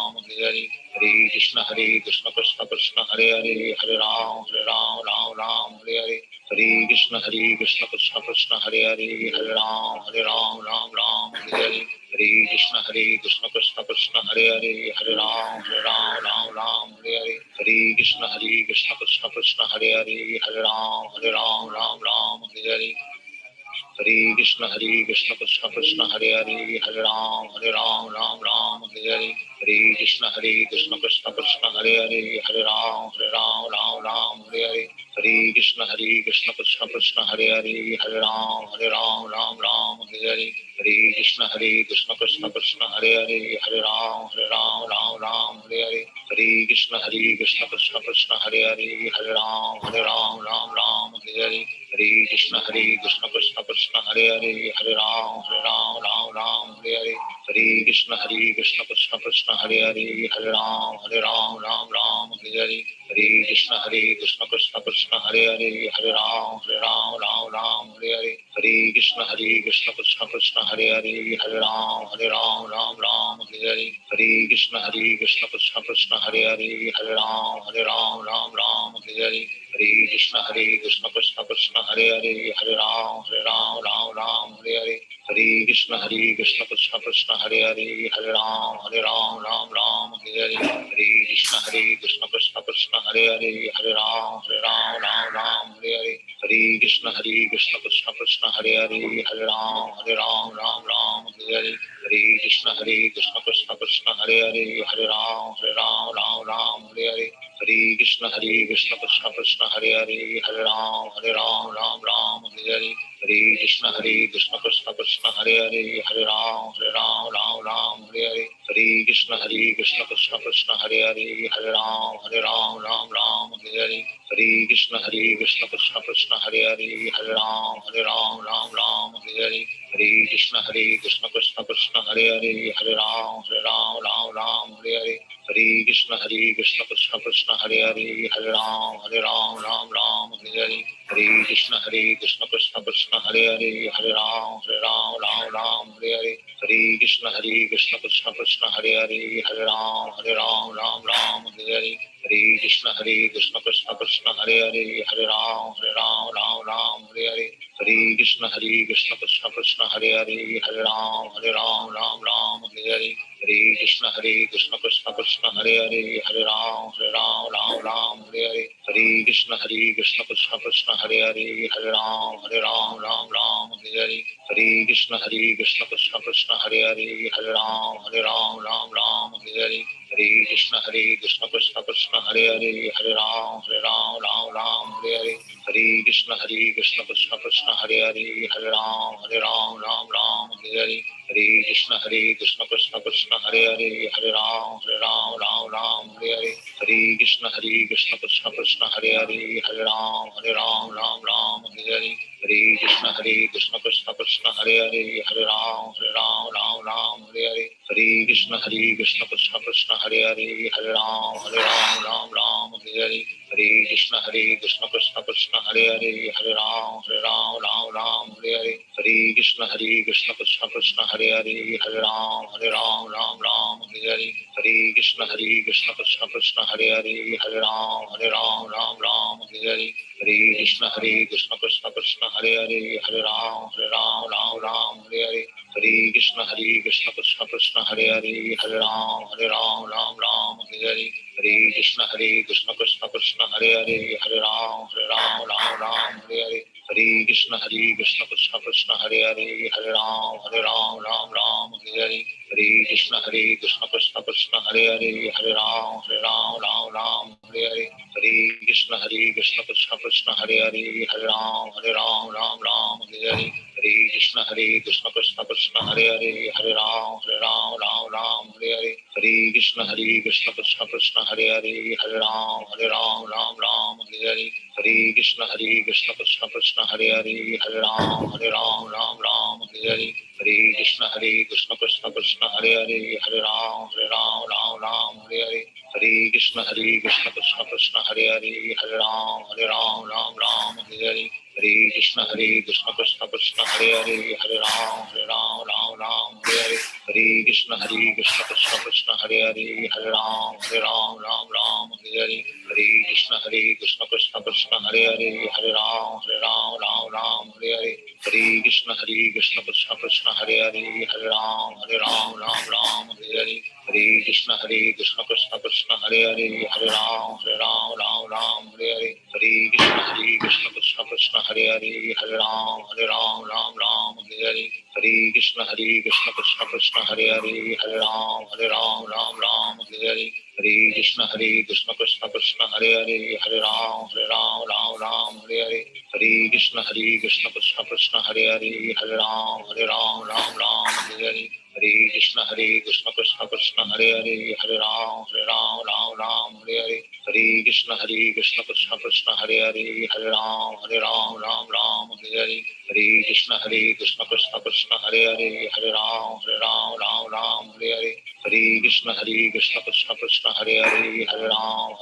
Hare Hare Hare Krishna Krishna Krishna Hare Hare Hare Ram Hare Hare Hare Krishna Krishna Krishna Hare Hare Hare Ram Hare Hare Hare Krishna Krishna Krishna Hare Hare Hare Ram Hare Hare Hare Krishna Krishna Krishna Hare Hare Hare Ram Hare Hare Hare Krishna Krishna Krishna Hare Hare Hare Ram Hare Hare Hare Krishna Krishna Krishna Hare Hare Hare Ram Hare Hare Hare Krishna Krishna Krishna Hare Hare Hare Ram Hare Hare Hare Krishna Krishna Krishna Hare Hare Hare Ram Hare Hare Hare Krishna Krishna Krishna Hare Hare Hare Ram Hare Hare Hare Krishna Krishna Krishna Hare Hare Hare Ram Hare Hare Hare Krishna Krishna Krishna Hare Hare Hare Ram Hare Hare Hare Krishna Krishna Krishna Hare Hare Hare Ram Hare Hare Hare Krishna Krishna Krishna Hare Hare Hare Ram Hare Hare Hare Krishna Krishna Krishna Hare Hare Hare Ram Hare Hare Hare Krishna Krishna Krishna Hare Hare Hare Ram Hare Hare Hare Krishna Krishna Krishna Hare Hare Hare Ram Hare Hare Hare Krishna Krishna Krishna Hare Hare Hare Ram Hare Hare Hare Krishna Krishna Krishna Hare Hare Hare Ram Hare Hare Hare Krishna Krishna Krishna Hare Hare Hare Ram Hare Hare Hare Krishna Krishna Krishna Hare Hare Hare Ram Hare Hare Hare Krishna Krishna Krishna Hare Hare Hare Ram Hare Hare Hare Krishna Krishna Krishna Hare Hare Hare Ram Hare Hare Hare Krishna Krishna Krishna Hare Hare Hare Ram Hare Hare Hare Krishna Krishna Krishna Hare Hare Hare Ram Hare Hare Hare Krishna Krishna Krishna Hare Hare Hare Ram Hare Hare Hare Krishna Krishna Krishna Hare Hare Hare Ram Hare Hare Hare Krishna Krishna Krishna Hare Hare Hare Ram Hare Hare Hare Krishna Krishna Krishna Hare Hare Hare Ram Hare Hare Hare Krishna Krishna Krishna Hare Hare Hare Ram Hare Hare Hare Krishna Krishna Krishna Hare Hare Hare Ram Hare Hare Hare Krishna Krishna Krishna Hare Hare Hare Ram Hare Hare Hare Krishna Krishna Krishna Hare Hare Hare Ram Hare Hare Hare Krishna Krishna Krishna Hare Hare Hare Ram Hare Hare Hare Krishna Krishna Krishna Hare Hare Hare Ram Hare Hare Hare Krishna Krishna Krishna Hare Hare Hare Ram Hare Hare Hare Krishna Krishna Krishna Hare Hare Hare Ram Hare Hare Hare Krishna Krishna Krishna Hare Hare, Hare Ram Ram Ram Hare Hare, Hare Krishna Krishna Krishna Hare Hare, Hare Ram Ram Hare Hare, Hare Krishna Krishna Krishna Hare Hare, Hare Ram Ram Hare Hare, Hare Krishna Krishna Krishna Hare Hare, Hare Ram Hare Hare, Hare Krishna Krishna Krishna Hare Hare, Hare Ram Ram Hare Hare, Hare Krishna Krishna Krishna Hare Hare, Hare Ram Hare Hare, Hare Krishna Krishna Krishna Hare Hare, Hare Ram Hare Hare, Hare Krishna Krishna Krishna Hare Hare, Hare Ram Hare Hare, Hare Krishna Krishna Krishna Hare Hare, Hare Ram Hare Hare, Hare Krishna Krishna Krishna Hare Hare, Hare Ram Hare Hare, Hare Krishna Krishna Krishna Hare Hare, Hare Ram Hare Hare, Hare Krishna Krishna Krishna Hare Hare, Hare Ram Hare Hare, Hare Krishna Krishna Krishna Hare Hare, Hare Ram Hare Hare, Hare Krishna Krishna Krishna Hare Hare, Hare Ram Hare Hare, Hare Krishna Krishna Krishna Hare Hare, Hare Ram Hare Hare, Hare Krishna Krishna Krishna Hare Hare, Hare Ram Hare Hare, Hare Krishna Krishna Krishna Hare Hare, Hare Ram Hare Hare, Hare Krishna Krishna Krishna Hare Hare, Hare Ram Hare Hare, Hare Krishna Krishna Krishna Hare Hare, Hare Ram Hare Hare, Hare Krishna Krishna Krishna Hare Hare, Hare Ram Hare Hare, Hare Krishna Krishna Krishna Hare Hare, Hare Ram Hare Hare, Hare Krishna Krishna Krishna Hare Hare, Hare Ram Hare Hare, Hare Krishna Krishna Krishna Hare Hare, Hare Ram Hare Hare, Hare Krishna Krishna Krishna Hare Hare, Hare Ram Hare Hare, Hare Krishna Krishna Krishna Hare Hare, Hare Ram Hare Hare, Hare Krishna Krishna Krishna Hare Hare, Hare Ram Hare Hare, Hare Krishna Krishna Krishna Hare Hare, Hare Ram Hare Hare, Hare Krishna Krishna Krishna Hare Hare, Hare Ram Hare Hare, Hare Krishna Krishna Krishna Hare Hare, Hare Ram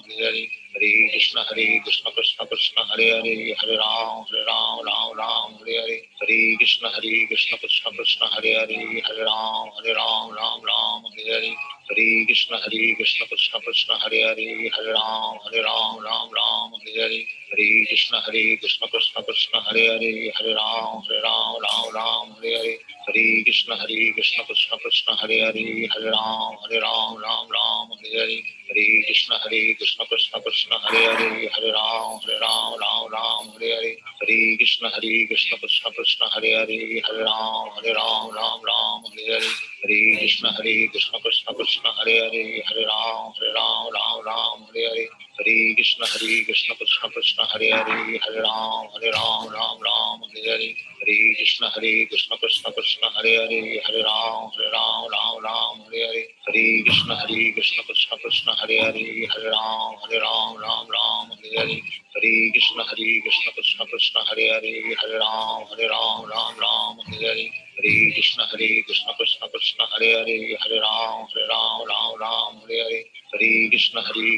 Hare Hare, Hare Krishna Krishna Krishna Hare Hare, Hare Ram Hare Hare, Hare Krishna Krishna Krishna Hare Hare, Hare Ram Hare Hare, Hare Krishna Krishna Krishna Hare Hare, Hare Ram Hare Hare, Hare Krishna Krishna Krishna Hare Hare, Hare Ram Hare Hare, Hare Krishna Krishna Krishna Hare Hare, Hare Ram Hare Hare, Hare Krishna Krishna Krishna Hare Hare, Hare Ram Hare Hare, Hare Krishna Krishna Krishna Hare Hare, Hare Ram Hare Hare, Hare Krishna Krishna Krishna Hare Hare, Hare Ram Hare Hare, Hare Krishna Krishna Krishna Hare Hare, Hare Ram Hare Hare, Hare Krishna Krishna Krishna Hare Hare, Hare Ram Hare Hare, Hare Krishna Krishna Krishna Hare Hare, Hare Ram Hare Hare, Hare Krishna Krishna Krishna Hare Hare, Hare Ram Hare Hare, Hare Krishna Krishna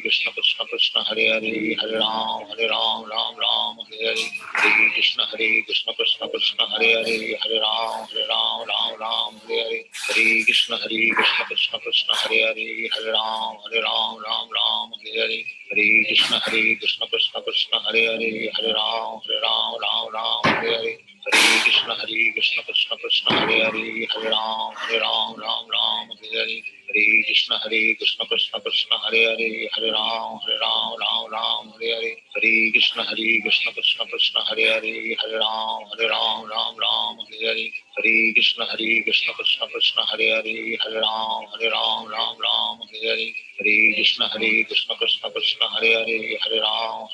Krishna Hare Hare, Hare Ram Hare Hare, Hare Krishna Krishna Krishna Hare Hare, Hare Ram Hare Hare, Hare Krishna Krishna Krishna Hare Hare, Hare Ram Hare Hare, Hare Krishna Krishna Krishna Hare Hare, Hare Ram Hare Hare, Hare Krishna Krishna Krishna Hare Hare, Hare Ram Hare Hare, Hare Krishna Krishna Krishna Hare Hare, Hare Ram Hare Hare, Hare Krishna Krishna Krishna Hare Hare, Hare Ram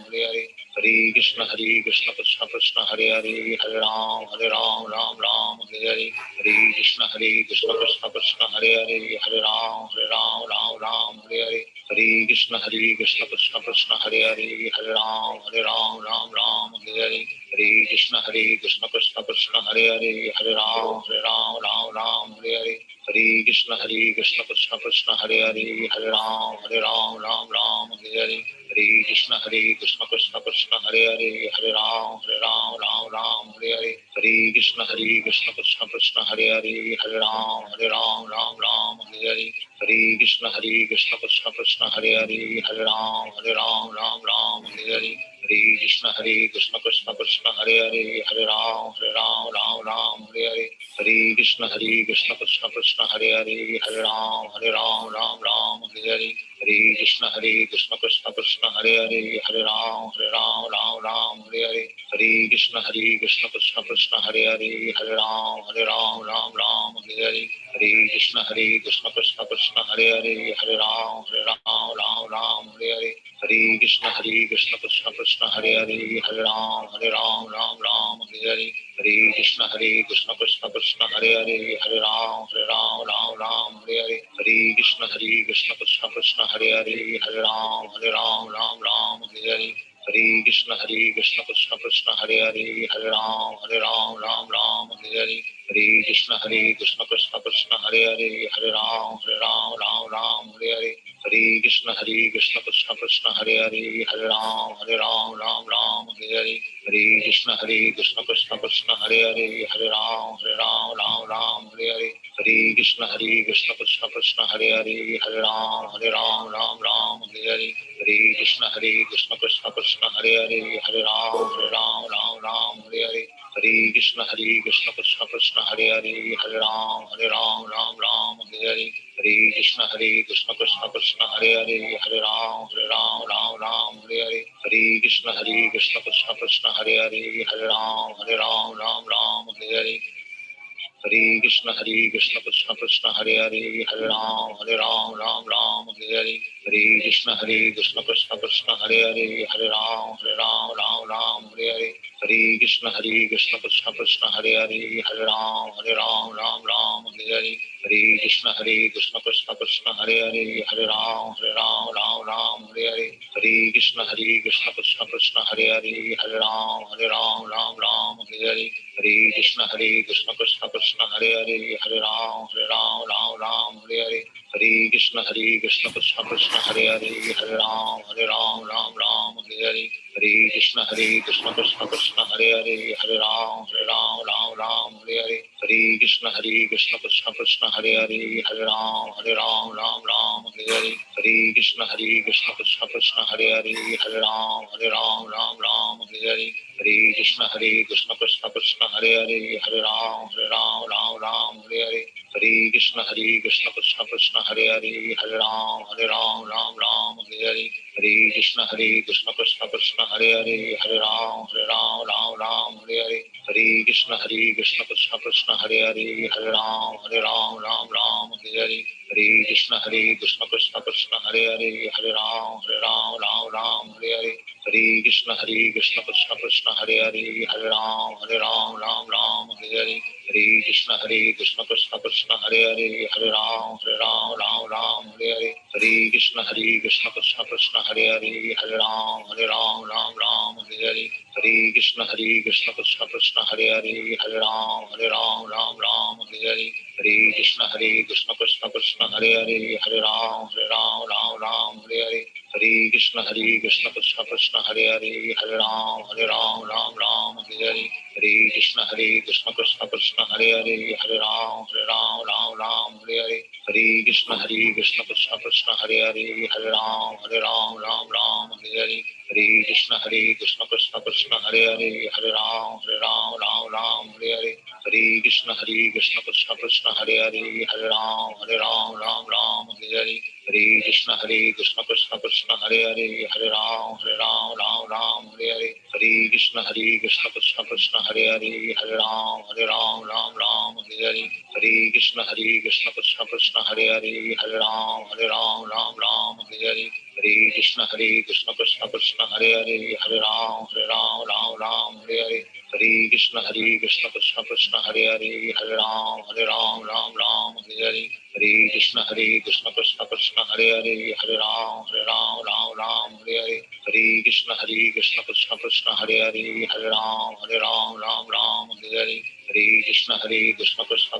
Hare Hare, Hare Krishna Krishna Krishna Hare Hare, Hare Ram Hare Hare, Hare Krishna Krishna Krishna Hare Hare, Hare Ram Hare Hare, Hare Krishna Krishna Krishna Hare Hare, Hare Ram Hare Hare, Hare Krishna Krishna Krishna Hare Hare, Hare Ram Hare Hare, Hare Krishna Krishna Krishna Hare Hare, Hare Ram Hare Hare, Hare Krishna Krishna Krishna Hare Hare Hare Ram Ram Ram Hare Hare Hare Krishna Krishna Krishna Hare Hare Hare Ram Ram Hare Hare Hare Krishna Krishna Krishna Hare Hare Hare Ram Ram Hare Hare Hare Krishna Krishna Krishna Hare Hare Hare Ram Ram Hare Hare Hare Krishna Krishna Krishna Hare Hare Hare Ram Hare Hare Hare Krishna Krishna Krishna Hare Hare Hare Ram Hare Hare Hare Krishna Krishna Krishna Hare Hare Hare Ram Hare Hare Hare Krishna Krishna Krishna Hare Hare Hare Ram Hare Hare Hare Krishna Krishna Krishna Hare Hare Hare Ram Hare Hare Hare Krishna Krishna Krishna Hare Hare Hare Ram Hare Hare Hare Krishna Krishna Krishna Hare Hare Hare Ram Hare Hare Hare Krishna Krishna Krishna Hare Hare Hare Ram Hare Hare Hare Krishna Krishna Krishna Hare Hare Hare Ram Hare Hare Hare Krishna Krishna Krishna Hare Hare Hare Ram Hare Hare Hare Krishna Krishna Krishna Hare Hare Hare Ram Hare Hare Hare Krishna Krishna Krishna Hare Hare Hare Ram Hare Hare Hare Krishna Krishna Krishna Hare Hare Hare Ram Hare Hare Hare Krishna Krishna Krishna Hare Hare Hare Ram Hare Hare Hare Krishna Krishna Krishna Hare Hare Hare Ram Hare Hare Hare Krishna Krishna Krishna Hare Hare Hare Ram Hare Hare Hare Krishna Krishna Krishna Hare Hare Hare Ram Hare Hare Hare Krishna Krishna Krishna Hare Hare Hare Ram Hare Hare Hare Krishna Krishna Krishna Hare Hare Hare Ram Hare Hare Hare Krishna Krishna Krishna Hare Hare Hare Ram Hare Hare Hare Krishna Krishna Krishna Hare Hare Hare Ram Hare Hare Hare Krishna Krishna Krishna Hare Hare Hare Ram Hare Hare Hare Krishna Krishna Krishna Hare Hare Hare Ram Hare Hare Hare Krishna Krishna Krishna Hare Hare Hare Ram Hare Hare Hare Krishna Krishna Krishna Hare Hare Hare Ram Hare Hare Hare Krishna Krishna Krishna Hare Hare Hare Ram Hare Hare Hare Krishna Krishna Krishna Hare Hare Hare Ram Hare Hare Hare Krishna Krishna Krishna Hare Hare Hare Ram Hare Hare Hare Krishna Krishna Krishna Hare Hare Hare Ram Hare Hare Hare Krishna Krishna Krishna Hare Hare Hare Ram Hare Hare Hare Krishna Krishna Krishna Hare Hare Hare Ram Hare Hare Hare Krishna Krishna Krishna Hare Hare Hare Ram Hare Hare Hare Krishna Krishna Krishna Hare Hare Hare Ram Hare Hare Hare Krishna Krishna Krishna Hare Hare Hare Ram Hare Hare Hare Krishna Krishna Krishna Hare Hare Hare Ram Hare Hare Hare Krishna Krishna Krishna Hare Hare Hare Ram Hare Hare Hare Krishna Krishna Krishna Hare Hare Hare Ram Hare Hare Hare Krishna Krishna Krishna Hare Hare Hare Ram Hare Hare Hare Krishna Krishna Krishna Hare Hare Hare Ram Hare Hare Hare Krishna Krishna Krishna Hare Hare Hare Ram Hare Hare Hare Krishna Krishna Krishna Hare Hare Hare Ram Hare Hare Hare Krishna Krishna Krishna Hare Hare Hare Ram Hare Hare Hare Krishna Krishna Krishna Hare Hare Hare Ram Hare Hare Hare Krishna Krishna Krishna Hare Hare Hare Ram Hare Hare Hare Krishna Krishna Krishna Hare Hare Hare Ram Hare Hare Hare Krishna Krishna Krishna Hare Hare Hare Ram Hare Hare Hare Krishna Krishna Krishna Hare Hare Hare Ram Hare Hare Hare Krishna Krishna Krishna Hare Hare Hare Ram Hare Hare Hare Krishna Krishna Krishna Hare Hare Hare Ram Hare Hare Hare Krishna Krishna Krishna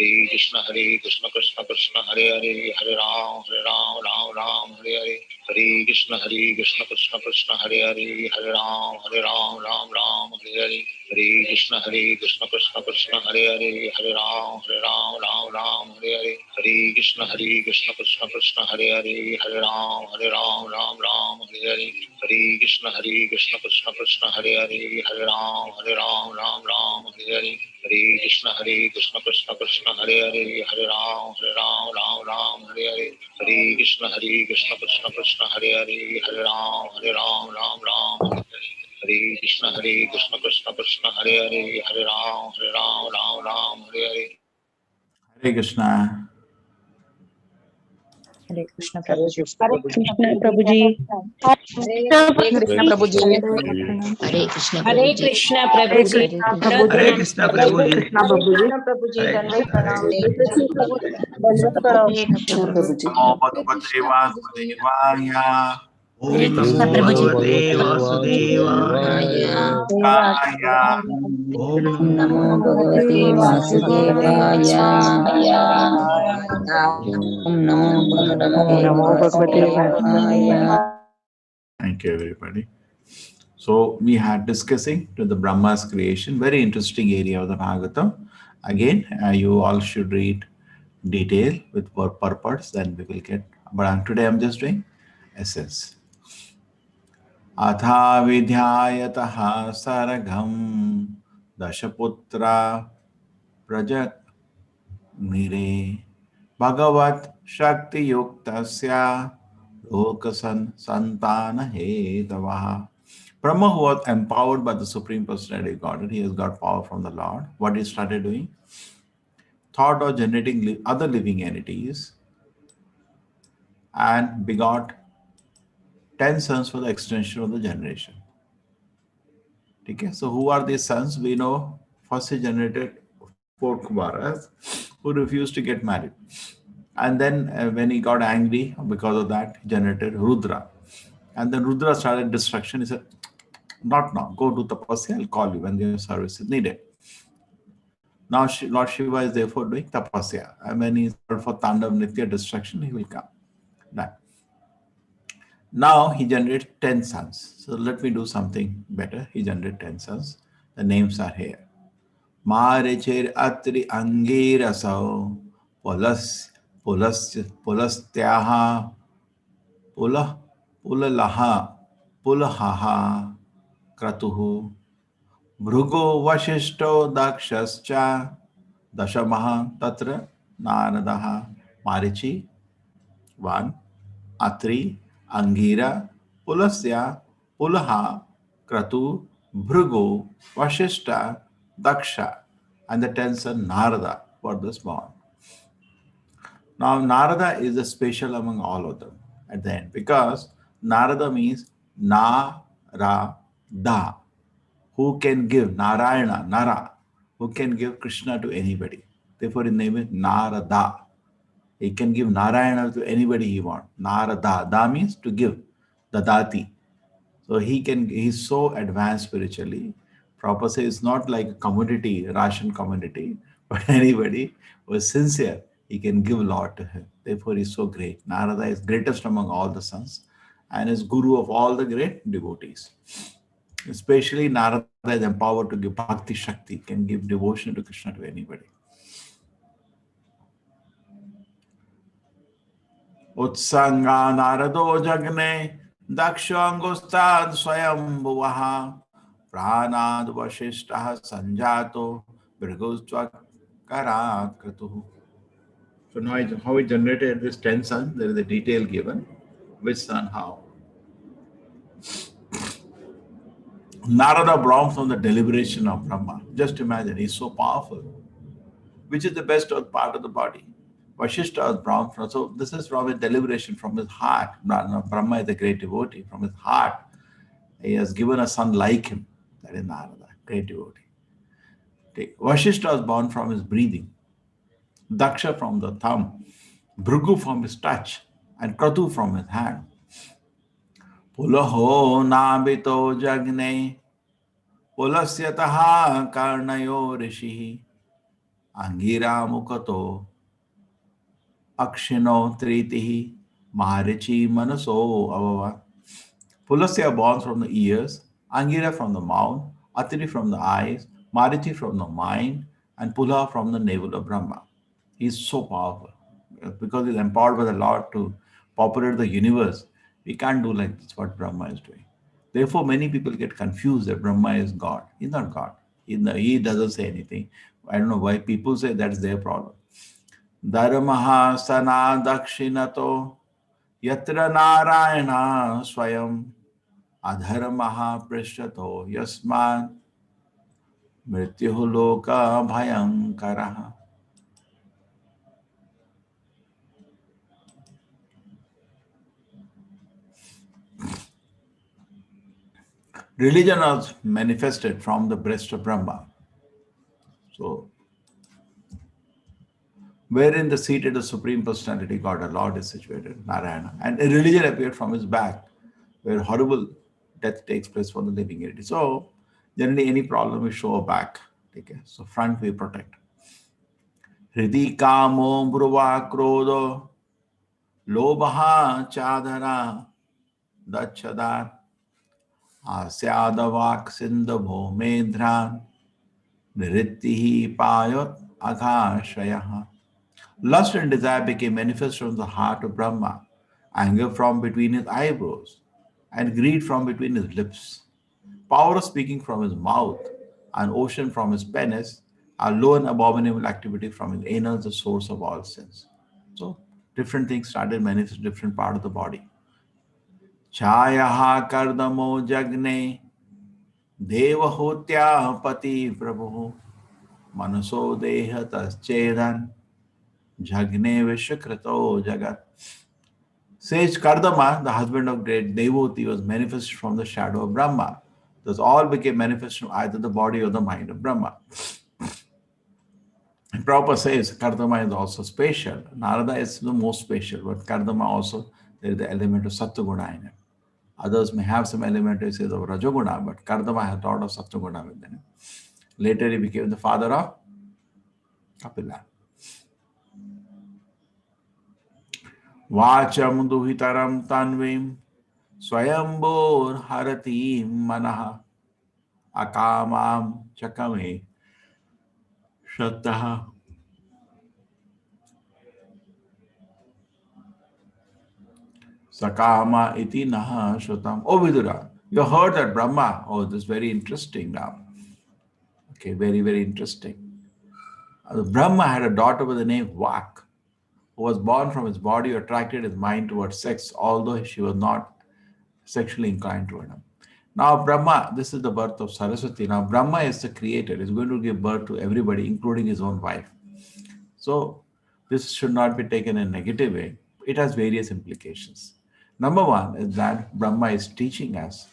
Hare Krishna Krishna Krishna Hare Hare, Hare Ram Ram Ram Hare Hare, Hare Krishna Krishna Krishna Hare Hare, Hare Ram Ram Ram Hare Hare, Hare Krishna Krishna Krishna Hare Hare, Hare Ram Ram Hare Hare, Hare Krishna Krishna Krishna Hare Hare, Hare Ram Ram Hare Hare, Hare Krishna Krishna Krishna Hare Hare, Hare Ram Ram Hare Hare, Hare Krishna Krishna Krishna Hare Hare, Hare Ram Ram Hare Hare, Hare Krishna Krishna Krishna Hare Hare, Hare Ram Ram Hare Hare, Hare Krishna Krishna Krishna Hare Hare, Hare Ram Hare Hare. Hare Krishna. Hare Krishna Hare Prabhuji. Krishna Krishna Prabhuji. Prabhuji. Hare Krishna Hare Prabhuji. Krishna Hare Prabhuji. Krishna Hare Prabhuji. Krishna Hare Prabhuji. Krishna Prabhuji. Hare Dandavat Krishna, Hare pranam. Hare Krishna Prabhuji. Dandavat Hare pranam. Krishna Prabhuji. Namo Bhagavate Vasudevaya. Hare Krishna Namo Prabhuji. Bhagavate Vasudevaya. Kaya. Om Om Namo Namo Bhagavate Vasudevaya. Om Namo Bhagavate Vasudevaya. Thank you, everybody. So we had discussing to the Brahma's creation, very interesting area of the Bhagavatam. Again, you all should read detail with purpose, then we will get. But today I'm just doing essence. Atha vidyayatah saragam dashaputra prajat nire bhagavat shakti yuktasya lokasan santana hetavaha. Brahma, who was empowered by the Supreme Personality of Godhead, he has got power from the Lord. What he started doing? Thought of generating other living entities and begot 10 sons for the extension of the generation. Okay, so who are these sons? We know first he generated 4 Kumaras who refused to get married. And then when he got angry because of that, he generated Rudra. And then Rudra started destruction. He said, not now, go do tapasya, I'll call you when your service is needed. Now Lord Shiva is therefore doing tapasya. And when he is called for Tandav Nitya destruction, he will come. Done. Now he generates 10 sons. So let me do something better. He generated 10 sons. The names are here. Marichir Atri Angirasau Pulastyaha Pulalaha Pulahaha Kratuhu Bhrugo Vashishto Dakshascha Dashamaha Tatra Naradaha Marichi 1 Atri Angira Pulasya Pulaha Kratu Bhrugo Vashishta Daksha and the 10 son Narada were thus born. Now Narada is a special among all of them at the end because Narada means Na-ra-da, who can give Narayana, Nara, who can give Krishna to anybody. Therefore his name is Narada. He can give Narayana to anybody he wants. Narada, Da means to give, Dadati. So he's so advanced spiritually. Prabhupada says it's not like a commodity, ration commodity, but anybody who is sincere, he can give a lot to him. Therefore, he's so great. Narada is greatest among all the sons and is guru of all the great devotees. Especially Narada is empowered to give bhakti shakti, can give devotion to Krishna to anybody. Utsanga Narado Jagne Dakshangustad Swayambhuvaha Pranad Vashishtaha Sanjato Virgostvak Karat Kratuhu. So now how he generated this 10 sons, there is a detail given. Which son how? Narada brought from the deliberation of Brahma. Just imagine, he's so powerful. Which is the best part of the body? Vashishta was brought from, so this is from a deliberation from his heart. Brahma is a great devotee. From his heart, he has given a son like him. That is Narada, great devotee. Vashishta was born from his breathing. Daksha from the thumb. Bhrigu from his touch. And Kratu from his hand. Pulaho nabito jagne Pulasyataha karnayo rishi Angira mukato akshino tritihi maharichi manaso avava. Pulasya born from the ears, Angira from the mouth, Atri from the eyes, Marichi from the mind, and Pula from the navel of Brahma. He is so powerful. Because he's empowered by the Lord to populate the universe. We can't do like this what Brahma is doing. Therefore, many people get confused that Brahma is God. He's not God. He doesn't say anything. I don't know why people say that's their problem. Dharmaha sana dakshinato yatra narayana swayam adharmaha prishtato yasman mrityuh loka bhayankaraha. Religion was manifested from the breast of Brahma. So, wherein the seat of the Supreme Personality, God, the Lord, is situated, Narayana. And a religion appeared from his back, where horrible death takes place for the living entity. So, generally, any problem we show a back. Okay? So, front we protect. Hridi kamo bruva krodo lobaha chadara dachadar asyadavak sindabho medhran nrittihi payot aghashayaha. Lust and desire became manifest from the heart of Brahma, anger from between his eyebrows, and greed from between his lips. Power of speaking from his mouth, and ocean from his penis, are low and abominable activity from his anus, the source of all sins. So, different things started manifesting different part of the body. Chayaha kardamo jagne devahotya pati prabhu manaso deha taschedan Jagne Vishwakrito Jagat. Sage Kardama, the husband of great devotee, was manifested from the shadow of Brahma. Thus all became manifest from either the body or the mind of Brahma. And Prabhupada says Kardama is also spatial. Narada is the most spatial, but Kardama also, there is the element of Sattva-guna in him. Others may have some element, he says, of Rajoguna, but Kardama has a lot of Sattva-guna within him. Later he became the father of Kapila. Vacham duhitaram tanvim swayambor haratim manaha akamam chakame shraddha. Sakama iti naha shrutam. Oh Vidura, you heard that Brahma. Oh, this is very interesting now. Okay, very, very interesting. Brahma had a daughter by the name Vak, who was born from his body, attracted his mind towards sex, although she was not sexually inclined toward him. Now, Brahma, this is the birth of Saraswati. Now, Brahma is the creator, is going to give birth to everybody, including his own wife. So, this should not be taken in a negative way. It has various implications. Number one is that Brahma is teaching us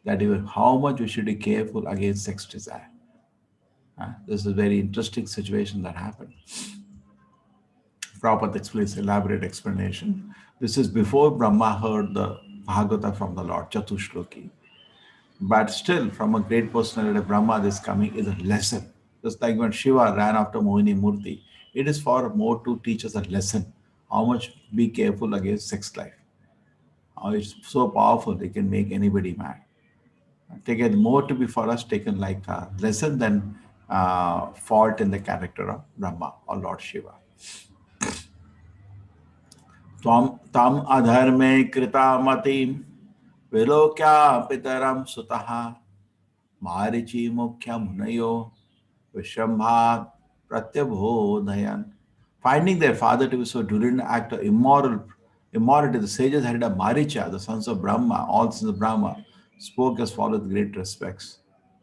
that even how much we should be careful against sex desire. This is a very interesting situation that happened. Prabhupada explains elaborate explanation. This is before Brahma heard the Bhagavata from the Lord, Chatushloki. But still, from a great personality, Brahma, this coming is a lesson. Just like when Shiva ran after Mohini Murti, it is for more to teach us a lesson. How much be careful against sex life. How it's so powerful, it can make anybody mad. Take it more to be for us taken like a lesson than fault in the character of Brahma or Lord Shiva. Tam adharme krita matim vilokya pitaram sutaha marichi mukhya munayo vishambhat pratyabhodhayan. Finding their father to be so deliberate act of immorality, the sages had a Maricha, the sons of Brahma, all sons of Brahma, spoke as follows with great respects.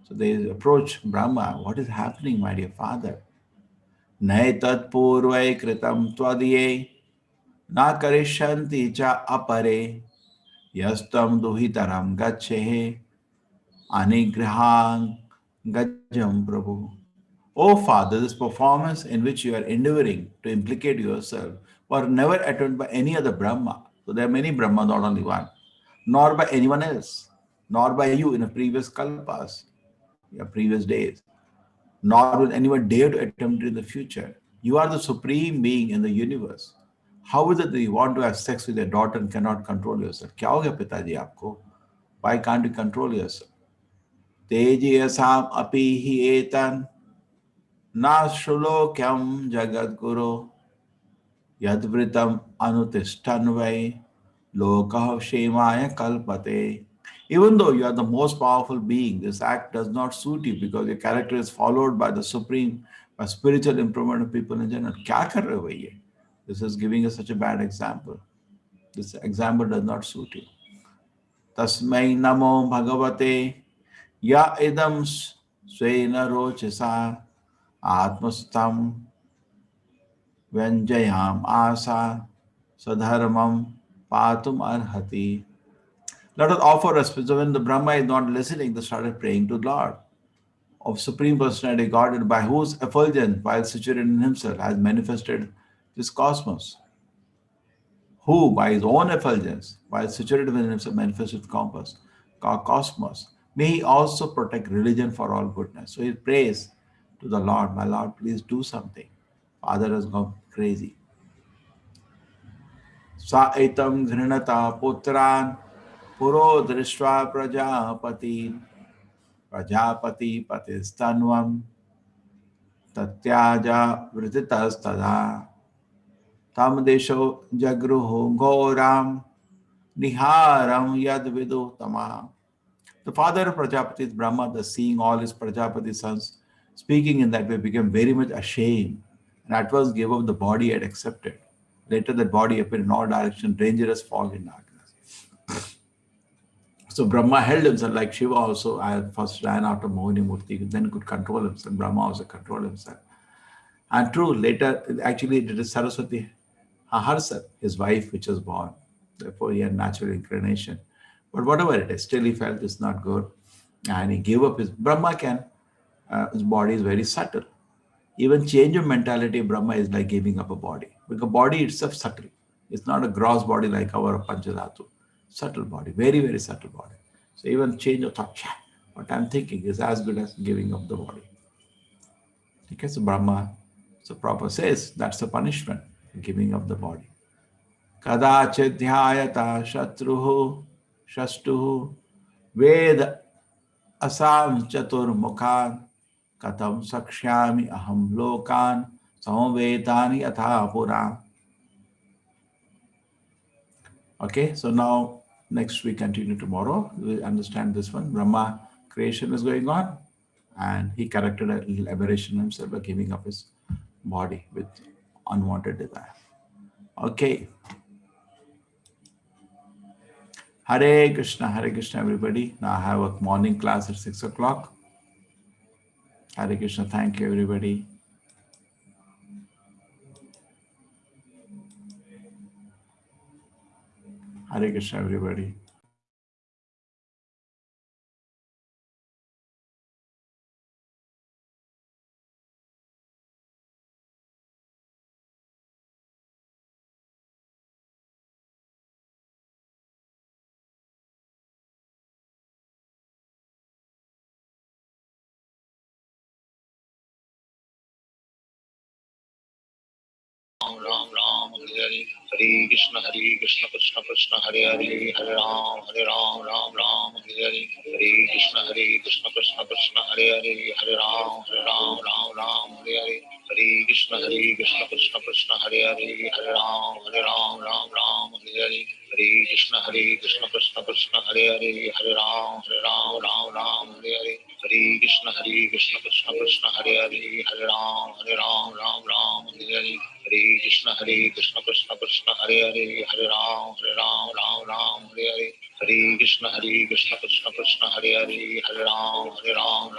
So they approached Brahma, what is happening, my dear father? Nai tat purvai kritam tvadiye na karishanti cha apare yastam duhitaram gachehe anigrahang gajam prabhu. Oh Father, this performance in which you are endeavoring to implicate yourself were never attempted by any other Brahma. So there are many Brahma, not only one, nor by anyone else, nor by you in a previous kalpas, your previous days. nor will anyone dare to attempt it in the future. You are the supreme being in the universe. How is it that you want to have sex with your daughter and cannot control yourself? क्या हो गया पिताजी आपको? Why can't you control yourself? तेजयसाम अपि हि एतन् नाश्रुलोक्यं जगद्गुरो यद्वृतम अनुतिष्ठन् वै lokah shemaya kalpate. Even though you are the most powerful being, this act does not suit you because your character is followed by the supreme, by spiritual improvement of people in general. क्या कर रहे हो भैया? This is giving us such a bad example. This example does not suit you. Tasmai namo bhagavate ya idam svena rochasa atmastam Vyanjayam asa sadharmam patum arhati. Let us offer respect. So when the Brahma is not listening, they started praying to the Lord of Supreme Personality, God, by whose effulgence, while situated in himself, has manifested this cosmos. Who, by his own effulgence, while situated within himself, manifested cosmos. May he also protect religion for all goodness. So he prays to the Lord, my Lord, please do something. Father has gone crazy. Sa etam घृणता पुत्रान् पुरो दृष्ट्वा प्रजापति प्रजापति पतिस्तन्वं तत्याजा वृतितस्तदा तम देशो जगृहो घोराम निहारम यद विदु तमा. The father of Prajapati, Brahma, the seeing all his Prajapati sons speaking in that way, became very much ashamed and at first gave up the body he had accepted. Later that body appeared in all directions, dangerous fog in darkness. So Brahma held himself like Shiva also. I first ran out of Mohini Murti, then could control himself. Brahma also controlled himself. And true, later, actually, it is Saraswati herself, his wife, which was born. Therefore, he had natural inclination. But whatever it is, still he felt it's not good. And he gave up his Brahma his body is very subtle. Even change of mentality of Brahma is like giving up a body. Because body itself is subtle. It's not a gross body like our Panchadhatu. Subtle body, very, very subtle body. So even change of thought, what I'm thinking is as good as giving up the body. Okay, so Brahma, so Prabhupada says that's a punishment, giving up the body. Kadachidhyayata shatruhu shastuhu ved asam chatur mukhan katam sakshyami aham lokan samvetani atha pura. Okay, so now next we continue tomorrow. We'll understand this one. Brahma creation is going on and he corrected a little aberration himself by giving up his body with unwanted desire. Okay. Hare Krishna, everybody. Now I have a morning class at 6 o'clock. Hare Krishna, thank you, everybody. Hare Krishna, everybody. Ram Ram Ram Hare Hare Krishna Krishna Krishna Hare Hare Hare Ram Ram Ram Hare Hare Krishna Krishna Krishna Hare Hare Hare Ram Ram Hare Hare Hare Krishna Krishna Krishna Hare Hare Hare Ram Ram Hare Hare Hare Krishna Krishna Krishna Hare Hare Hare Ram Ram Hare Hare Hare Krishna Krishna Krishna Hare Hare Hare Ram Ram Hare Hare Hare Krishna Krishna Krishna Hare Hare Hare Ram Ram Hare Hare Hare Krishna Krishna Krishna Hare Hare Hare Ram